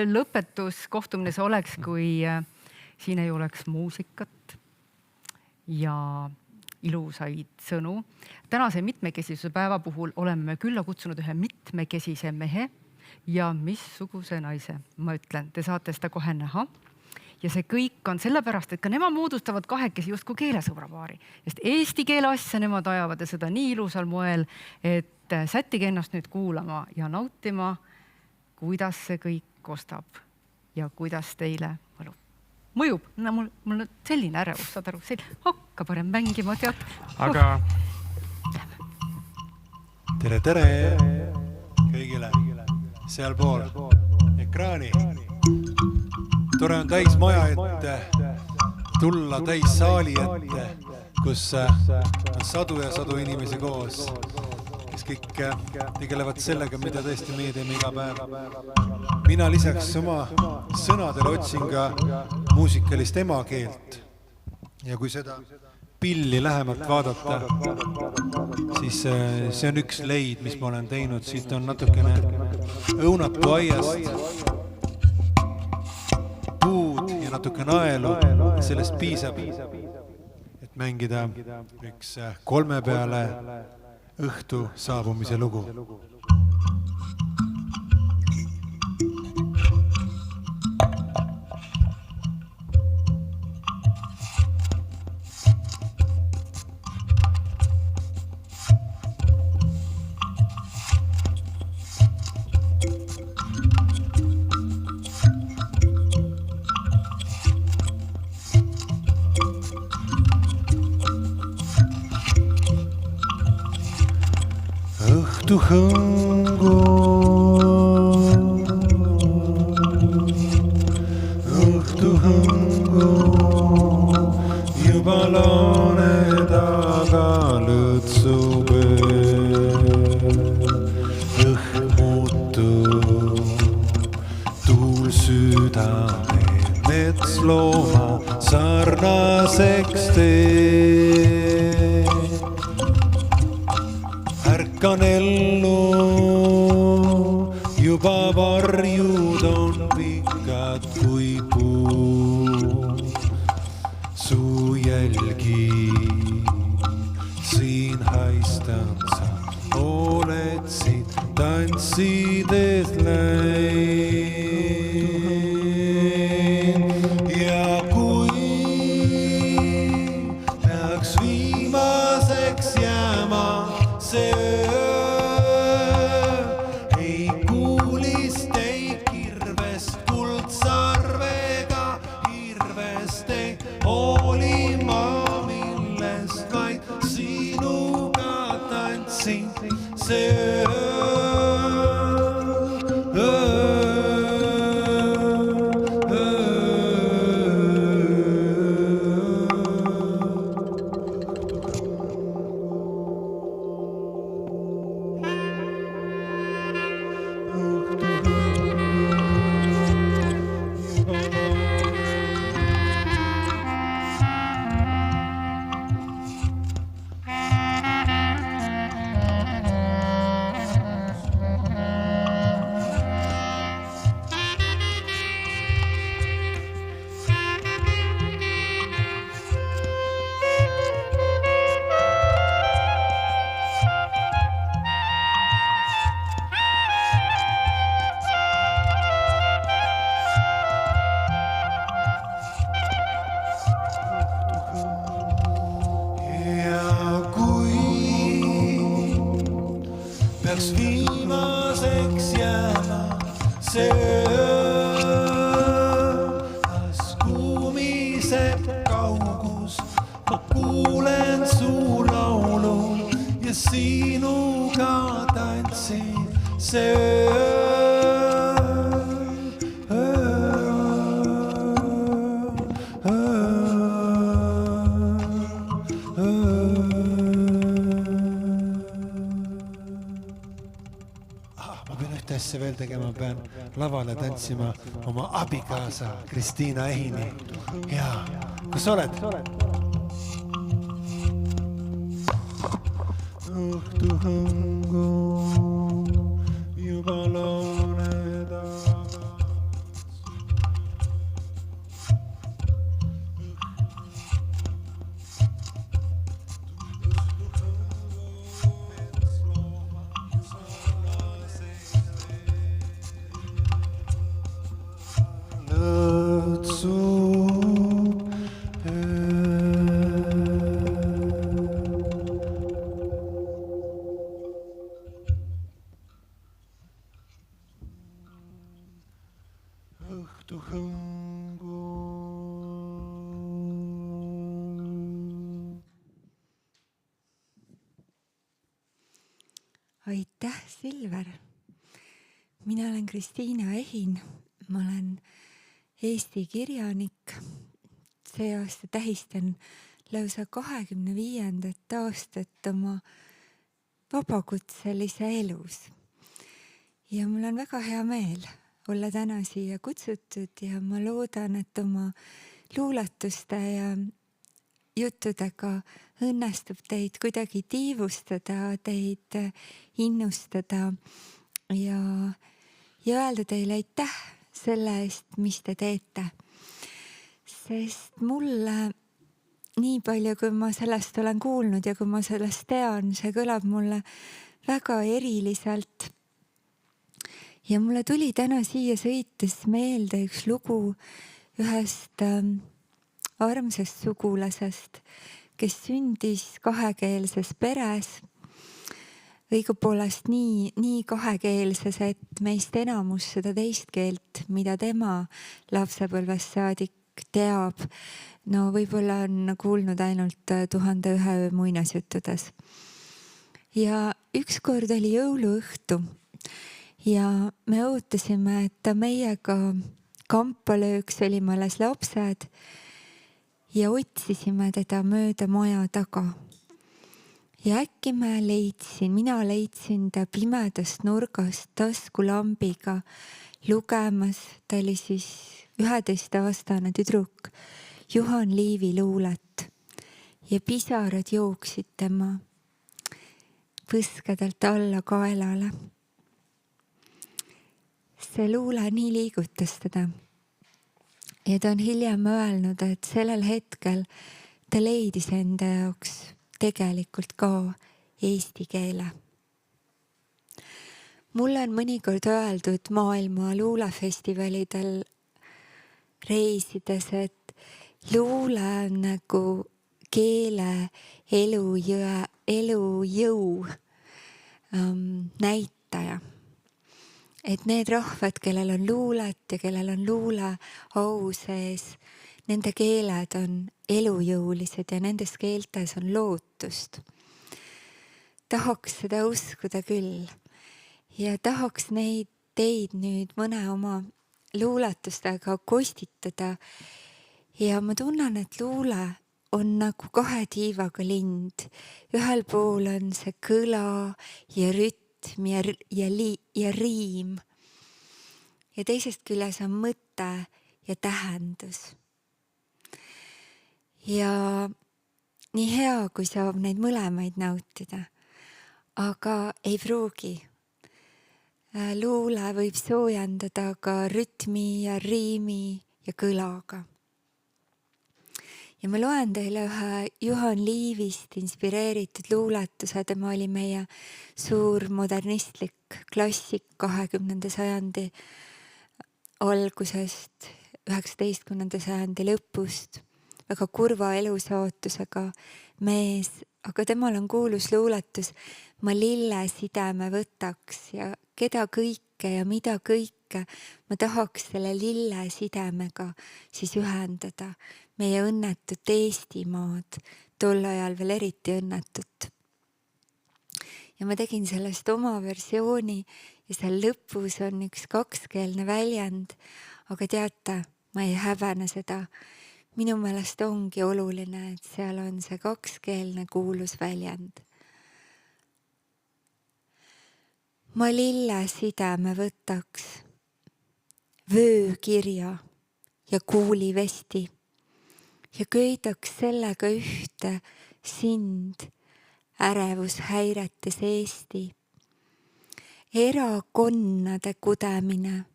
lõpetus kohtumine see oleks, kui siin ei oleks muusikat ja ilusaid sõnu. Tänase mitmekesisuse päeva puhul oleme külla kutsunud ühe mitmekesise mehe ja missuguse naise. Ma ütlen, te saate seda kohe näha. Ja see kõik on sellepärast, et ka nemad moodustavad kahekesi just kui keelesõbra paari. Sest eesti keele asja nemad ajavad ja seda nii ilusal moel, et sättige ennast nüüd kuulama ja nautima, kuidas see kõik kostab ja kuidas teile mõjub. No, mul on selline ärevus, saad aru, hakka parem mängima, tead. Aga... Tere kõigile sealpool ekraani. Tore on täis maja ette, tulla täis saali ette, kus on sadu ja sadu inimesi koos, kes kõik tegelevad sellega, mida tõesti meie teeme iga päev. Mina lisaks oma sõnadele otsin ka muusikalist emakeelt. Ja kui seda pilli lähemalt vaadata, siis see on üks leid, mis ma olen teinud. Siit on natukene õunatu aiast puud ja natuke naelu. Sellest piisab, et mängida üks 3 peale õhtu saabumise lugu. õhtuhõngu. Õhtuhõngu juba laane taga lõtsub õhk muutub, tuul südame metslooma sarnaseks teeb. Ärkan ellu, juba varjud on pikad kui puu. Su jälgi siin haistan, sa oled siit tantsides läinud. Ja kui peaks viimaseks jääma see öö, ei kuulist, ei kirvest, kuldsarvega hirvest ei hooli ma millest, vaid sinuga tantsin see peaks viimaseks jääma see öö, kas kumiseb kaugus, ma kuulen su laulu ja sinuga tantsin see asja veel tegema, pean lavale tantsima oma abikaasa Kristiina Ehini. Jaa, kus oled? Õhtuhõngu juba laane taga. Aitäh, Silver. Mina olen Kristiina Ehin. Ma olen Eesti kirjanik. See aasta tähistan lausa 25. aastat oma vabakutselise elus. Ja mul on väga hea meel olla täna siia kutsutud ja ma loodan, et oma luuletuste ja juttudega õnnestub teid kuidagi tiivustada, teid innustada ja öelda teile aitäh selle eest, mis te teete. Sest mulle, nii palju kui ma sellest olen kuulnud ja kui ma sellest tean, see kõlab mulle väga eriliselt. Ja mulle tuli täna siia sõites meelde üks lugu ühest armsast sugulasest, kes sündis kahekeelses peres. Õigupoolest nii kahekeelses, et meist enamus seda teist keelt, mida tema lapsepõlvest saadik teab, no võib-olla on kuulnud ainult 1001 muinasjuttudes. Ja ükskord oli jõuluõhtu ja me ootasime, et ta meiega kampa lööks, olime alles lapsed ja otsisime teda mööda maja taga. Ja äkki mina leidsin ta pimedast nurgast taskulambiga lugemas, ta oli siis 11-aastane tüdruk, Juhan Liivi luulet ja pisarad jooksid tema põskedelt alla kaelale. See luule nii liigutas teda ja ta on hiljem öelnud, et sellel hetkel ta leidis enda jaoks tegelikult ka eesti keele. Mulle on mõnikord öeldud maailma luulefestivalidel reisides, et luule on nagu keele elujõu näitaja. Et need rahvad, kellel on luulet ja kellel on luule au sees, nende keeled on elujõulised ja nendes keeltes on lootust. Tahaks seda uskuda küll ja tahaks teid nüüd mõne oma luuletustega kostitada. Ja ma tunnen, et luule on nagu 2 tiivaga lind. Ühel pool on see kõla ja rütm ja riim. Ja teisest küljes on mõte ja tähendus. Ja nii hea, kui saab neid mõlemaid nautida, aga ei pruugi. Luule võib soojendada ka rütmi ja riimi ja kõlaga. Ja ma loen teile ühe Juhan Liivist inspireeritud luuletuse. Tema oli meie suur modernistlik klassik 20. sajandi algusest, 19. sajandi lõpust. Väga kurva elusootusega mees, aga temal on kuulus luuletus Ma lille sideme võtaks ja keda kõike ja mida kõike ma tahaks selle lille sidemega siis ühendada. Meie õnnetut Eestimaad, tol ajal veel eriti õnnetut. Ja ma tegin sellest oma versiooni ja seal lõpus on üks 2-keelne väljend, aga teate, ma ei häbene seda. Minu meelest ongi oluline, et seal on see 2-keelne kuulus väljend. Ma lille sideme võtaks, vöökirja ja kuulivesti ja köidaks sellega ühte sind ärevushäiretes Eesti. Erakonnade kudemine,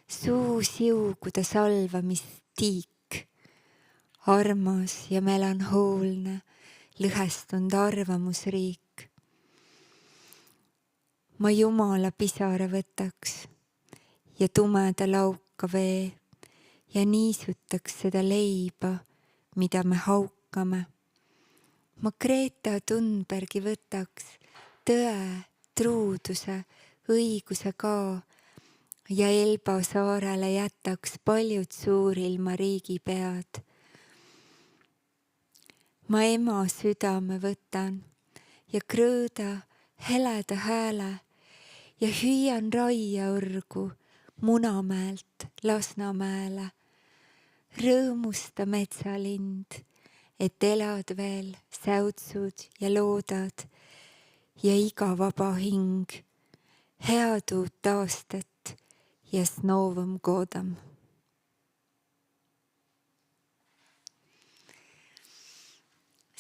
suusiugude salvamistiik, armas ja melanhoolne, lõhestunud arvamusriik. Ma Jumala pisara võtaks ja tumeda lauka vee ja niisutaks seda leiba, mida me haukame. Ma Greta Thunbergi võtaks tõe, truuduse, õiguse ka ja Elba saarele jätaks paljud suurilma riigipead. Ma ema südame võtan ja krõõda heleda hääle ja hüüan raiaõrgu Munamäelt Lasnamäele. Rõõmusta metsalind, et elad veel, säutsud ja loodad ja iga vaba hing. Head uut aastat ja s Novem godom.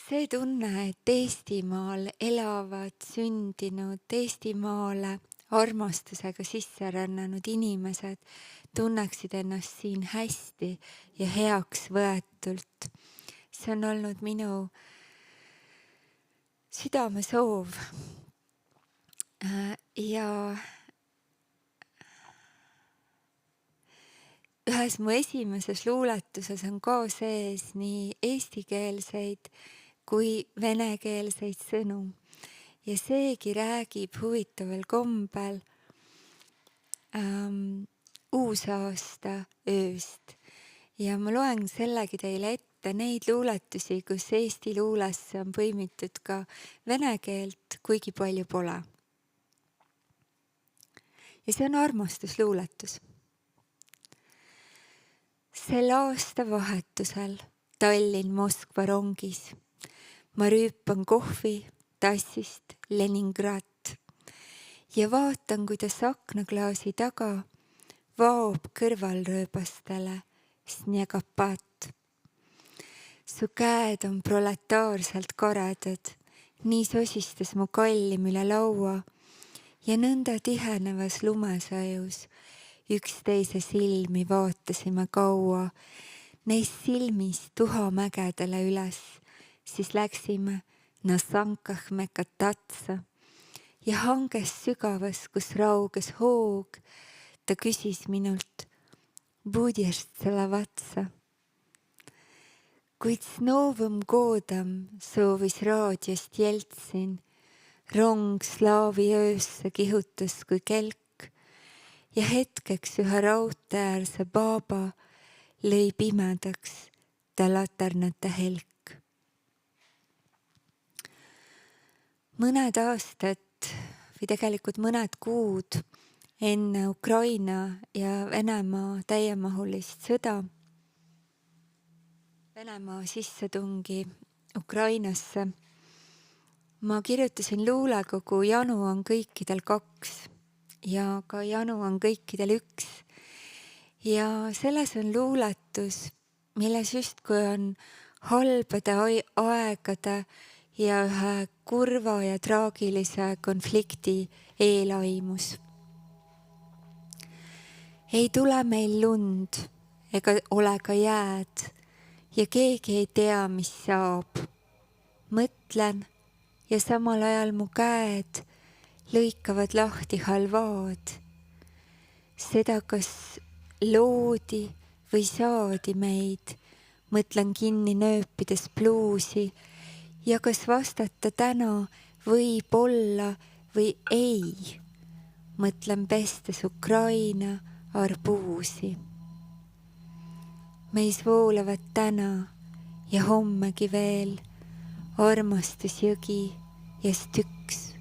See tunne, et Eestimaal elavad, sündinud, Eestimaale armastusega sisse rännanud inimesed tunneksid ennast siin hästi ja heaks võetult. See on olnud minu südamesoov. Ja ühes mu esimeses luuletuses on ka sees nii eestikeelseid kui venekeelseid sõnu. Ja seegi räägib huvitaval kombel uusaasta ööst. Ja ma loen sellegi teile ette neid luuletusi, kus Eesti luulesse on põimitud ka vene keelt, kuigi palju pole. ja see on armastusluuletus. Sel aastavahetusel Tallinn-Moskva rongis ma rüüpan kohvi tassist Leningrat ja vaatan, kuidas aknaklaasi taga vaob kõrvalrööbastele snjegapat. Su käed on proletaarselt karedad, nii sosistas mu kallim üle laua ja nõnda tihenevas lumesajus üksteise silmi vaatasime kaua. Neist silmis tuhamägedele üles, siis läksime Nasankahmekatatsa ja hanges sügavas, kus rauges hoog, ta küsis minult, budješ tselavatsa. Kuid Snovõm Godam soovis raadiost Jeltsin, rong slaavi öösse kihutas kui kelk ja hetkeks ühe raudteäärse baaba lõi pimedaks ta laternate helk. Mõned aastad või tegelikult mõned kuud enne Ukraina ja Venemaa täiemahulist sõda, Venemaa sissetungi Ukrainasse, ma kirjutasin luulekogu Janu on kõikidel 2 ja ka Janu on kõikidel 1. Ja selles on luuletus, milles justkui on halbade aegade ja ühe kurva ja traagilise konflikti eelaimus. Ei tule meil lund ega ole ka jääd ja keegi ei tea, mis saab. Mõtlen ja samal ajal mu käed lõikavad lahti halvaad. Seda, kas loodi või saadi meid, mõtlen kinni nööpides bluusi ja kas vastata täna võib olla või ei, mõtlen pestes Ukraina arbuusi. Meis voolavad täna ja hommegi veel armastusjõgi ja stüks.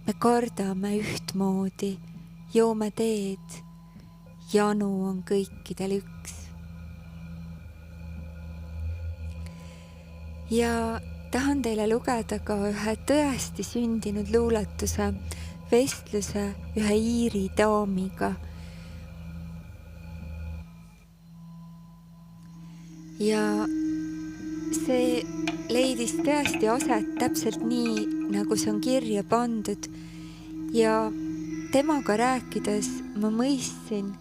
Me kardame ühtmoodi, joome teed, janu on kõikidel 1. Ja tahan teile lugeda ka ühe tõesti sündinud luuletuse vestluse ühe Iiri daamiga. Ja see leidis tõesti aset täpselt nii, nagu see on kirja pandud. Ja temaga rääkides ma mõistsin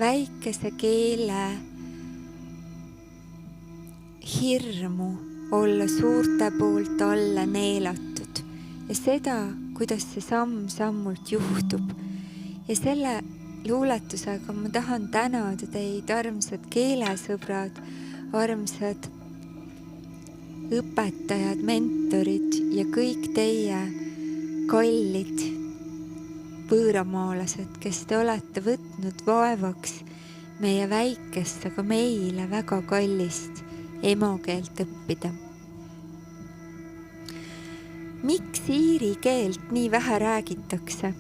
väikese keele hirmu olla suurte poolt alla neelatud ja seda, kuidas see samm-sammult juhtub. Ja selle luuletusega ma tahan tänada teid, armsad keelesõbrad, armsad õpetajad, mentorid ja kõik teie kallid võõramaalased, kes te olete võtnud vaevaks meie väikest, aga meile väga kallist emakeelt õppida. Miks iiri keelt nii vähe räägitakse?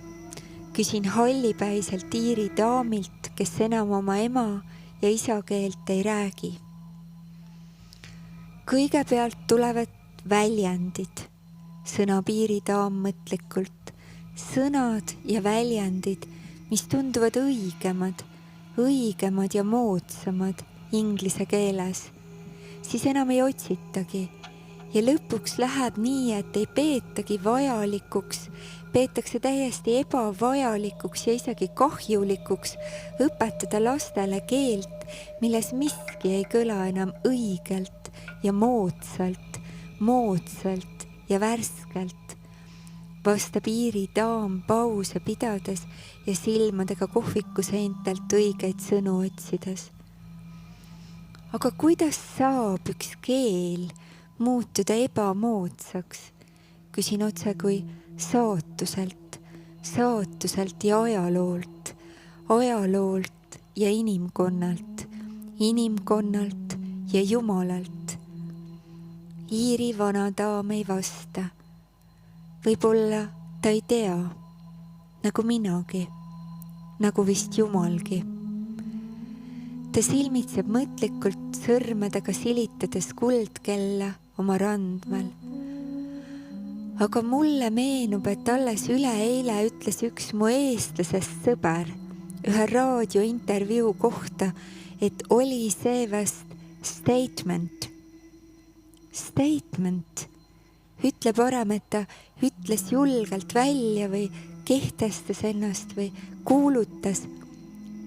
Küsin hallipäiselt iiri daamilt, kes enam oma ema ja isa keelt ei räägi. Kõigepealt tulevad väljendid, sõnab iiri daam mõtlikult. Sõnad ja väljendid, mis tunduvad õigemad ja moodsamad inglise keeles, siis enam ei otsitagi. Ja lõpuks läheb nii, et ei peetagi vajalikuks, peetakse täiesti ebavajalikuks ja isegi kahjulikuks õpetada lastele keelt, milles miski ei kõla enam õigelt ja moodsalt ja värskelt. Vastab iiri daam pause pidades ja silmadega kohviku seintelt õigeid sõnu otsides. Aga kuidas saab üks keel muutuda ebamoodsaks? Küsin otse kui saatuselt ja ajaloolt ja inimkonnalt ja Jumalalt. Iiri vana daam ei vasta. Võib-olla ta ei tea, nagu minagi, nagu vist jumalgi. Ta silmitseb mõtlikult sõrmedega silitades kuldkella oma randmel. Aga mulle meenub, et alles üleeile ütles üks mu eestlasest sõber ühe raadiointervjuu kohta, et oli see vast statement. Statement. Ütle parem, et ta ütles julgelt välja või kehtestas ennast või kuulutas,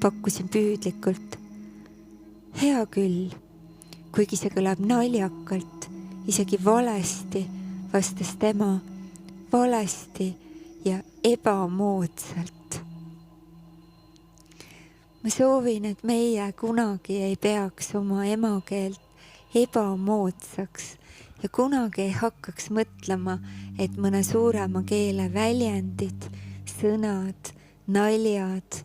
pakkusin püüdlikult. Hea küll, kuigi see kõlab naljakalt, isegi valesti, vastas tema, valesti ja ebamoodsalt. Ma soovin, et meie kunagi ei peaks oma emakeelt ebamoodsaks ja kunagi ei hakkaks mõtlema, et mõne suurema keele väljendid, sõnad, naljad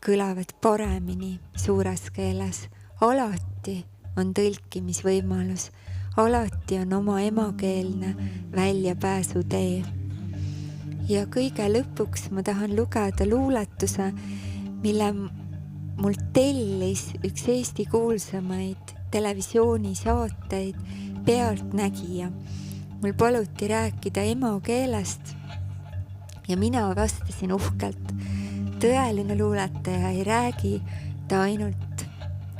kõlavad paremini suures keeles. Alati on tõlkimisvõimalus, alati on oma emakeelne väljapääsutee. Ja kõige lõpuks ma tahan lugeda luuletuse, mille mult tellis üks Eesti kuulsamaid televisioonisaateid Pealtnägija. Mul paluti rääkida emakeelest ja mina vastasin uhkelt. Tõeline luuletaja ei räägi, ta ainult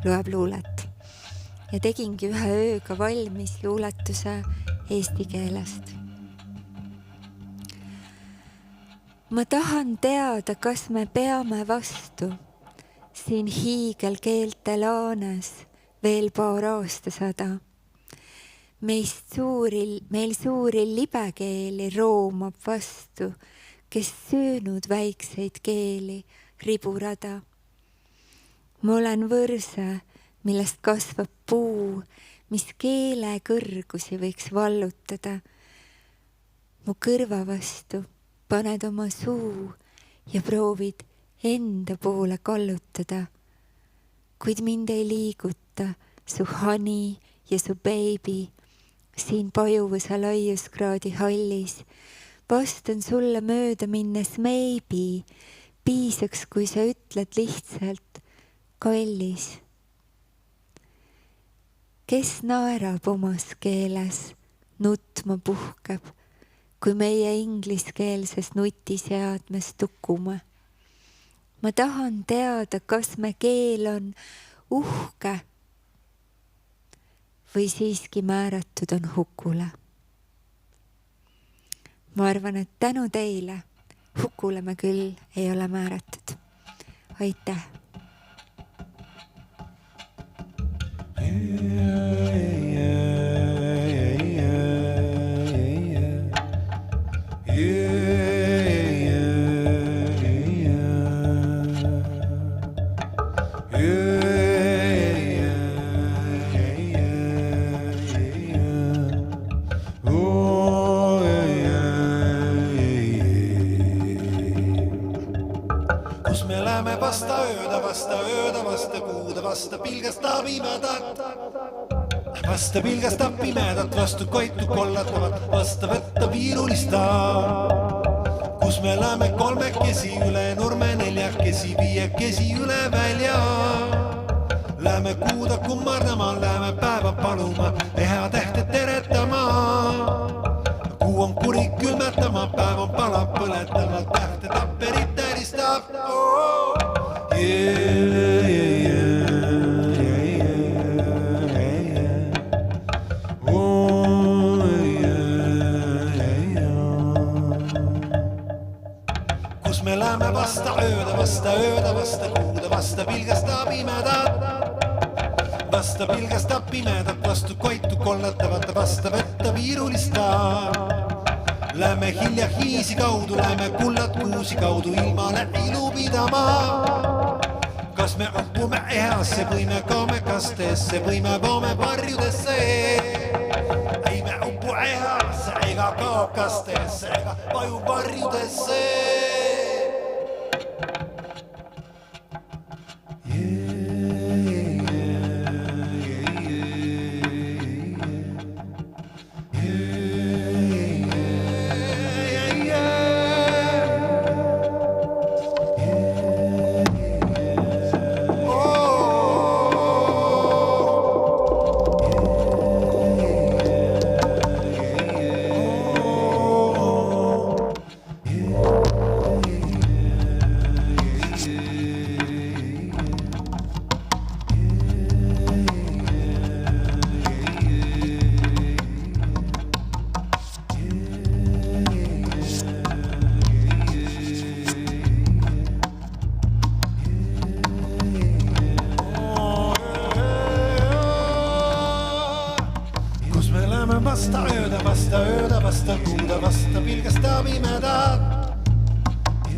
loeb luulet. Ja tegingi ühe ööga valmis luuletuse eesti keelest. Ma tahan teada, kas me peame vastu siin hiigelkeelte laanes veel paar aastasada. Meil suuri libekeeli roomab vastu, kes söönud väikseid keeli riburada. Ma olen võrse, millest kasvab puu, mis keele kõrgusi võiks vallutada. Mu kõrva vastu paned oma suu ja proovid enda poole kallutada, kuid mind ei liiguta su honey ja su baby siin pajuvõsa laiuskraadi hallis. Vastan sulle mööda minnes maybe, piisaks, kui sa ütled lihtsalt kallis. Kes naerab omas keeles, nutma puhkeb, kui meie ingliskeelses nutiseadmes tukume. Ma tahan teada, kas me keel on uhke või siiski määratud on hukule. Ma arvan, et tänu teile hukule me küll ei ole määratud. Aitäh! Vasta pilgastab pimedat, vastu koitu kollatavat, vasta võtta viirulista. Kus me läheme kolmekesi üle nurme, neljakesi, viiekesi üle välja. Läheme kuuda kummardama, läheme päeva paluma, hea tähte teretama. Kuu on kuri külmetama, päev on pala põletama, tähte tapperit täristab. Vasta ööda, vasta kuuda, vasta pilgastab pimedat. Vasta pilgastab pimedat, vastu koitu kollatavat, vasta võtta viirulista. Lähme hilja hiisi kaudu, lähme kullad kuusi kaudu, ilmale ilu pidama. Kas me uppume ehasse või me kaome kastesse või me poome varjudesse? Ei me uppu ehasse ega kao kastesse ega vaju varjudesse. läheme vasta ööda, vasta kuuda, vasta pilgestab imedat.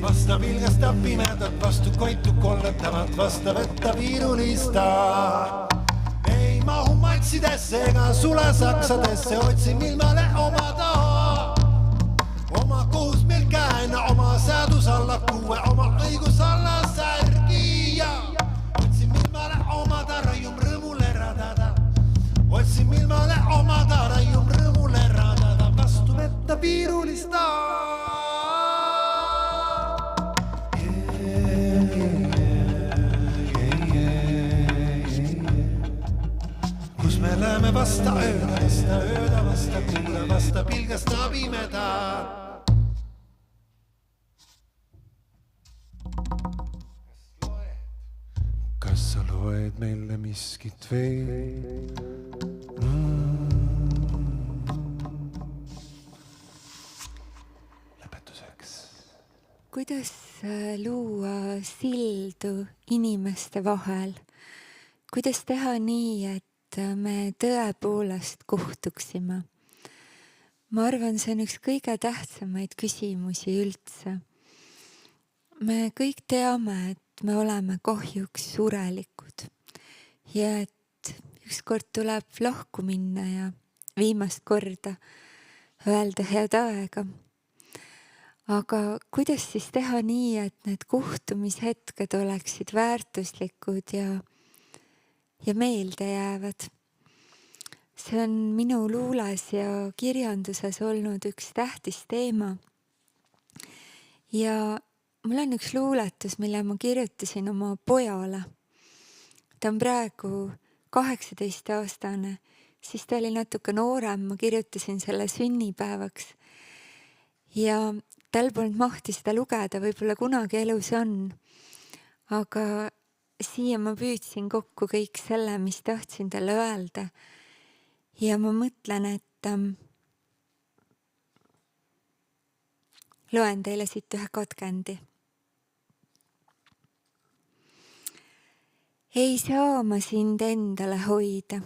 Vasta pilgestab pimedat, vastu koitu kolletavat, vasta võtta viirulista. Ei mahu matsidesse ega sule saksadesse, otsin ilmale oma taha. Oma kohus meil käena, oma seadus alla kuue, oma õigus alla särgi ja otsin ilmale oma tarajum rõõmule radada. Otsin ilmale oma tarajum rõõmule radada, vastu võtta viirulista. Me läheme vasta ööda, vasta kuule, vasta pilgestab imedat. Kas sa loed meile miskit veel? Lõpetuseks. Kuidas luua sildu inimeste vahel? Kuidas teha nii, et me tõepoolest kohtuksime? Ma arvan, see on üks kõige tähtsamaid küsimusi üldse. Me kõik teame, et me oleme kahjuks surelikud ja et ükskord tuleb lahku minna ja viimast korda öelda head aega. Aga kuidas siis teha nii, et need kohtumishetked oleksid väärtuslikud ja meelde jäävad? See on minu luules ja kirjanduses olnud üks tähtis teema. Ja mul on üks luuletus, mille ma kirjutasin oma pojale. Ta on praegu 18-aastane, siis ta oli natuke noorem, ma kirjutasin selle sünnipäevaks. Ja tal polnud mahti seda lugeda, võib-olla kunagi elus on. Aga siia ma püüdsin kokku kõik selle, mis tahtsin talle öelda. Ja ma mõtlen, et loen teile siit ühe katkendi. Ei saa ma sind endale hoida.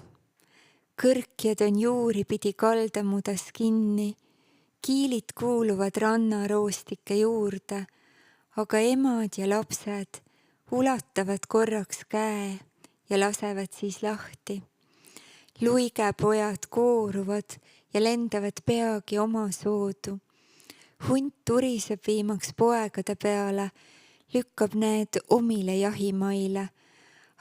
Kõrkjad on juuri pidi kaldamudas kinni. Kiilid kuuluvad rannaroostike juurde, aga emad ja lapsed ulatavad korraks käe ja lasevad siis lahti. Luigepojad kooruvad ja lendavad peagi oma soodu. Hunt turiseb viimaks poegade peale, lükkab need omile jahimaile,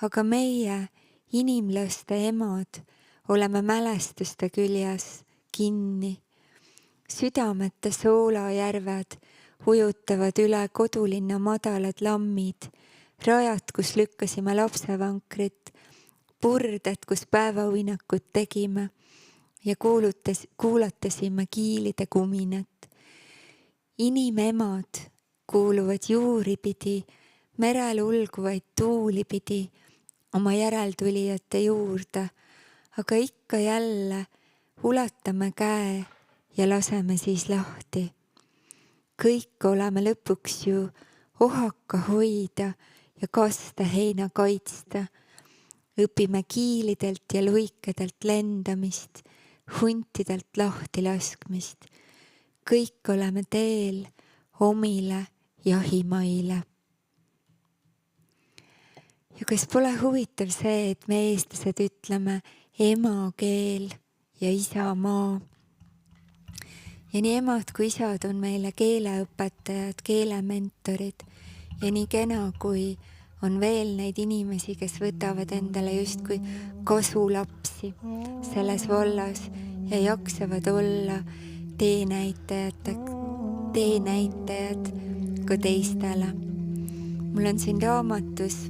aga meie, inimlaste emad, oleme mälestuste küljes kinni. Südamete soolajärved ujutavad üle kodulinna madalad lammid, rajad, kus lükkasime lapsevankrit, purded, kus päevauinakut tegime ja kuulatasime kiilide kuminat. Inimemad kuuluvad juuri pidi, merel ulguvaid tuuli pidi oma järeltulijate juurde, aga ikka jälle ulatame käe ja laseme siis lahti. Kõik oleme lõpuks ju ohaka hoida ja kaste heina kaitsta. Õpime kiilidelt ja luikedelt lendamist, huntidelt lahti laskmist. Kõik oleme teel omile jahimaile. Ja kas pole huvitav see, et me eestlased ütleme emakeel ja isamaa? Ja nii emad kui isad on meile keeleõpetajad, keelementorid ja nii kena, kui on veel neid inimesi, kes võtavad endale justkui kasulapsi selles vallas ja jaksavad olla teenäitajad ka teistele. Mul on siin raamatus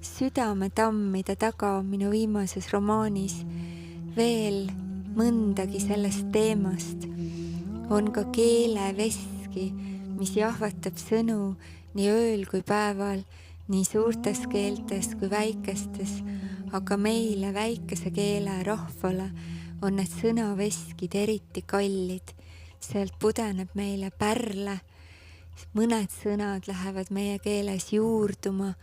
Südametammide taga minu viimases romaanis veel mõndagi sellest teemast. On ka keeleveski, mis jahvatab sõnu nii ööl kui päeval, nii suurtes keeltes kui väikestes, aga meile väikese keele rahvale on need sõnaveskid eriti kallid. Sealt pudeneb meile pärle, mõned sõnad lähevad meie keeles juurduma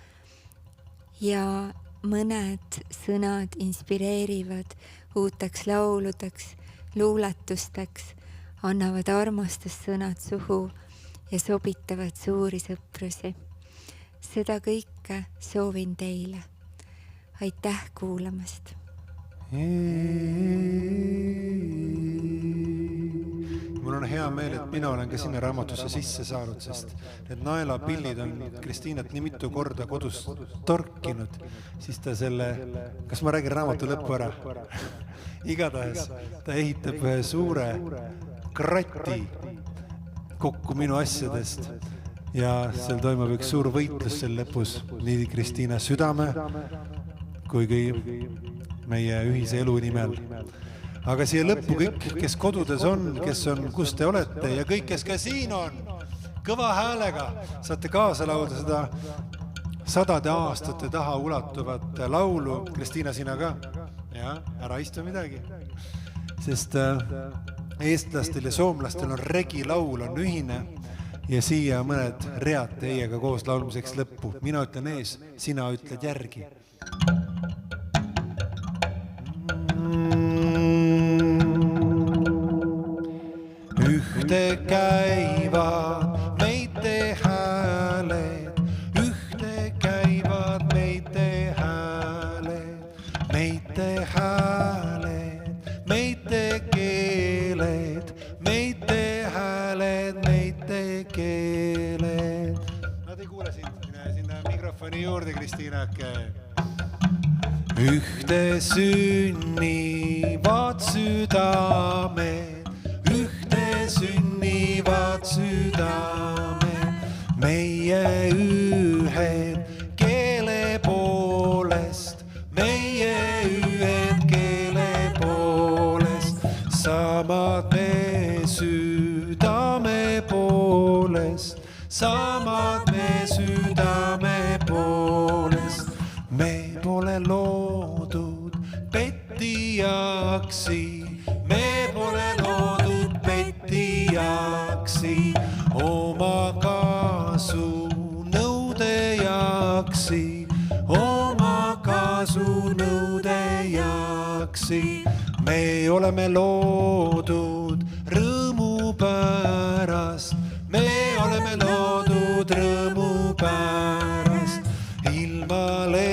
ja mõned sõnad inspireerivad uuteks lauludeks, luuletusteks, annavad armastussõnad suhu ja sobitavad suuri sõprusi. Seda kõike soovin teile. Aitäh kuulamast! Mul on hea meel, et mina olen ka sinna raamatusse sisse saanud, sest need naelapillid on Kristiinat nii mitu korda kodus torkinud, siis ta selle, kas ma räägin raamatu lõppu ära? Igatahes ta ehitab ühe suure krati kokku minu asjadest ja seal toimub üks suur võitlus seal lõpus, nii Kristiina südame kui meie ühise elu nimel. Aga siia lõppu kõik, kes kodudes on, kes on, kus te olete ja kõik, kes ka siin on, kõva häälega saate kaasa laulda seda 100 aastate taha ulatuvat laulu. Kristiina, sina ka? Ja, ära istu midagi. Sest eestlastel ja soomlastel on regilaul, on ühine ja siia mõned read teiega koos laulmiseks lõppu. Mina ütlen ees, sina ütled järgi. Ühte käivad meite hääled, ühte käivad meite hääled, meite hääled, meite keeled, meite hääled, meite keeled. Nad ei kuule sinna mikrofoni juurde, Kristiinake. Ühte sünnivad südamed, ühte sünnivad südamed, meie ühed keele poolest, meie ühed keele poolest, samad me südame poolest, samad me südame poolest. Me pole loodud pettijaksi, me pole loodud pettijaksi, oma kasu nõudejaksi, oma kasu nõudejaksi. Me oleme loodud rõõmu pärast, me oleme loodud rõõmu pärast, ilmale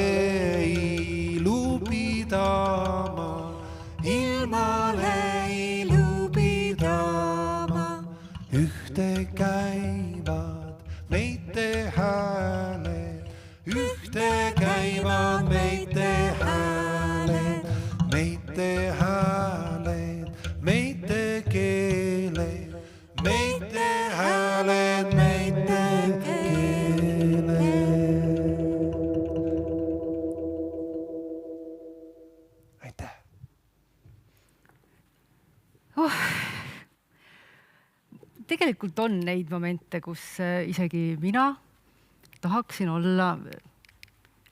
ilu pidama, ilmale ilu pidama. Ühte käivad meite hääled, ühte käivad meite hääled, meite hääled, meite keeled, meite hääled, meite keeled. Aitäh! Tegelikult on neid momente, kus isegi mina tahaksin olla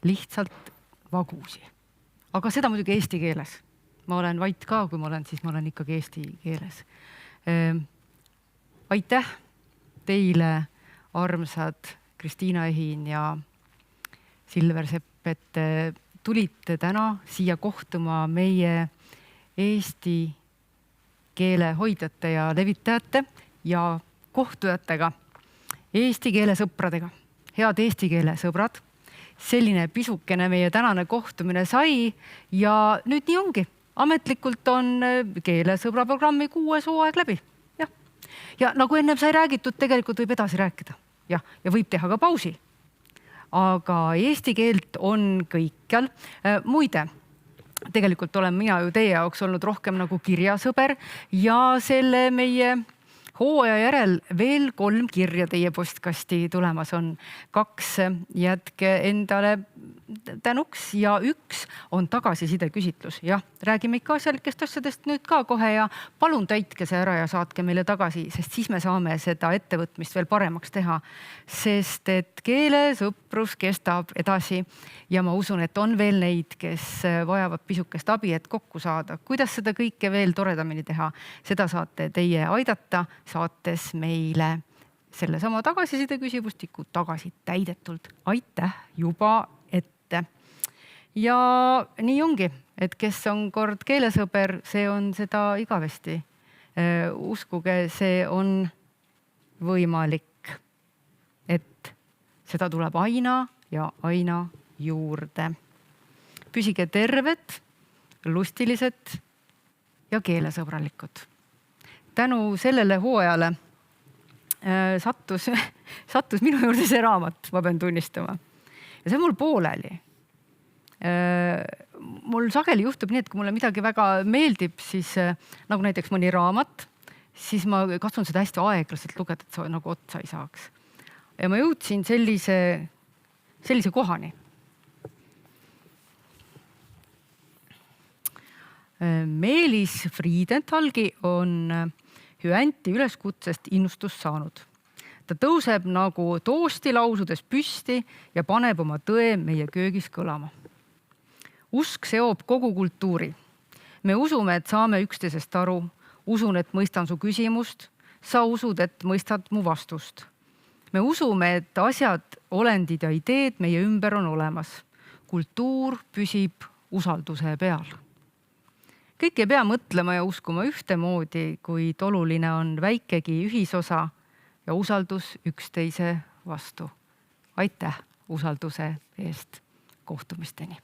lihtsalt vagusi. Aga seda muidugi eesti keeles. Ma olen vait ka, kui ma olen, siis ma olen ikkagi eesti keeles. Aitäh teile, armsad Kristiina Ehin ja Silver Sepp, et tulite täna siia kohtuma meie eesti keele hoidjate ja levitajate ja kohtujatega, eesti keele sõpradega. Head eesti keele sõbrad, selline pisukene meie tänane kohtumine sai ja nüüd nii ongi. Ametlikult on keelesõbra programmi 6. hooaeg läbi. Ja nagu ennem sai räägitud, tegelikult võib edasi rääkida. Ja võib teha ka pausi. Aga eesti keelt on kõikjal. Muide, tegelikult olen mina ju teie jaoks olnud rohkem nagu kirjasõber ja selle meie hooaja järel veel 3 kirja teie postkasti tulemas on. 2 jätke endale tänuks ja 1 on tagasiside küsitlus. Jah, räägime ikka asjalikest asjadest nüüd ka kohe ja palun täitke see ära ja saatke meile tagasi, sest siis me saame seda ettevõtmist veel paremaks teha. Sest et keelesõprus kestab edasi ja ma usun, et on veel neid, kes vajavad pisukest abi, et kokku saada. Kuidas seda kõike veel toredamini teha? Seda saate teie aidata, saates meile selle sama tagasiside küsimustiku tagasi täidetult. Aitäh juba ette. ja nii ongi, et kes on kord keelesõber, see on seda igavesti. Uskuge, see on võimalik, et seda tuleb aina ja aina juurde. Püsige terved, lustilised ja keelesõbralikud. Tänu sellele hooajale sattus minu juurde see raamat, ma pean tunnistama. Ja see on mul pooleli. Mul sageli juhtub nii, et kui mulle midagi väga meeldib, siis nagu näiteks mõni raamat, siis ma katsun seda hästi aeglaselt lugeda, et see nagu otsa ei saaks. Ja ma jõudsin sellise kohani. Meelis Friedentalgi on Hüanti üleskutsest innustust saanud. Ta tõuseb nagu toosti lausudes püsti ja paneb oma tõe meie köögis kõlama. Usk seob kogu kultuuri. Me usume, et saame üksteisest aru. Usun, et mõistan su küsimust. Sa usud, et mõistad mu vastust. Me usume, et asjad, olendid ja ideed meie ümber on olemas. Kultuur püsib usalduse peal. Kõik ei pea mõtlema ja uskuma ühtemoodi, kuid oluline on väikegi ühisosa ja usaldus üksteise vastu. Aitäh usalduse eest. Kohtumisteni.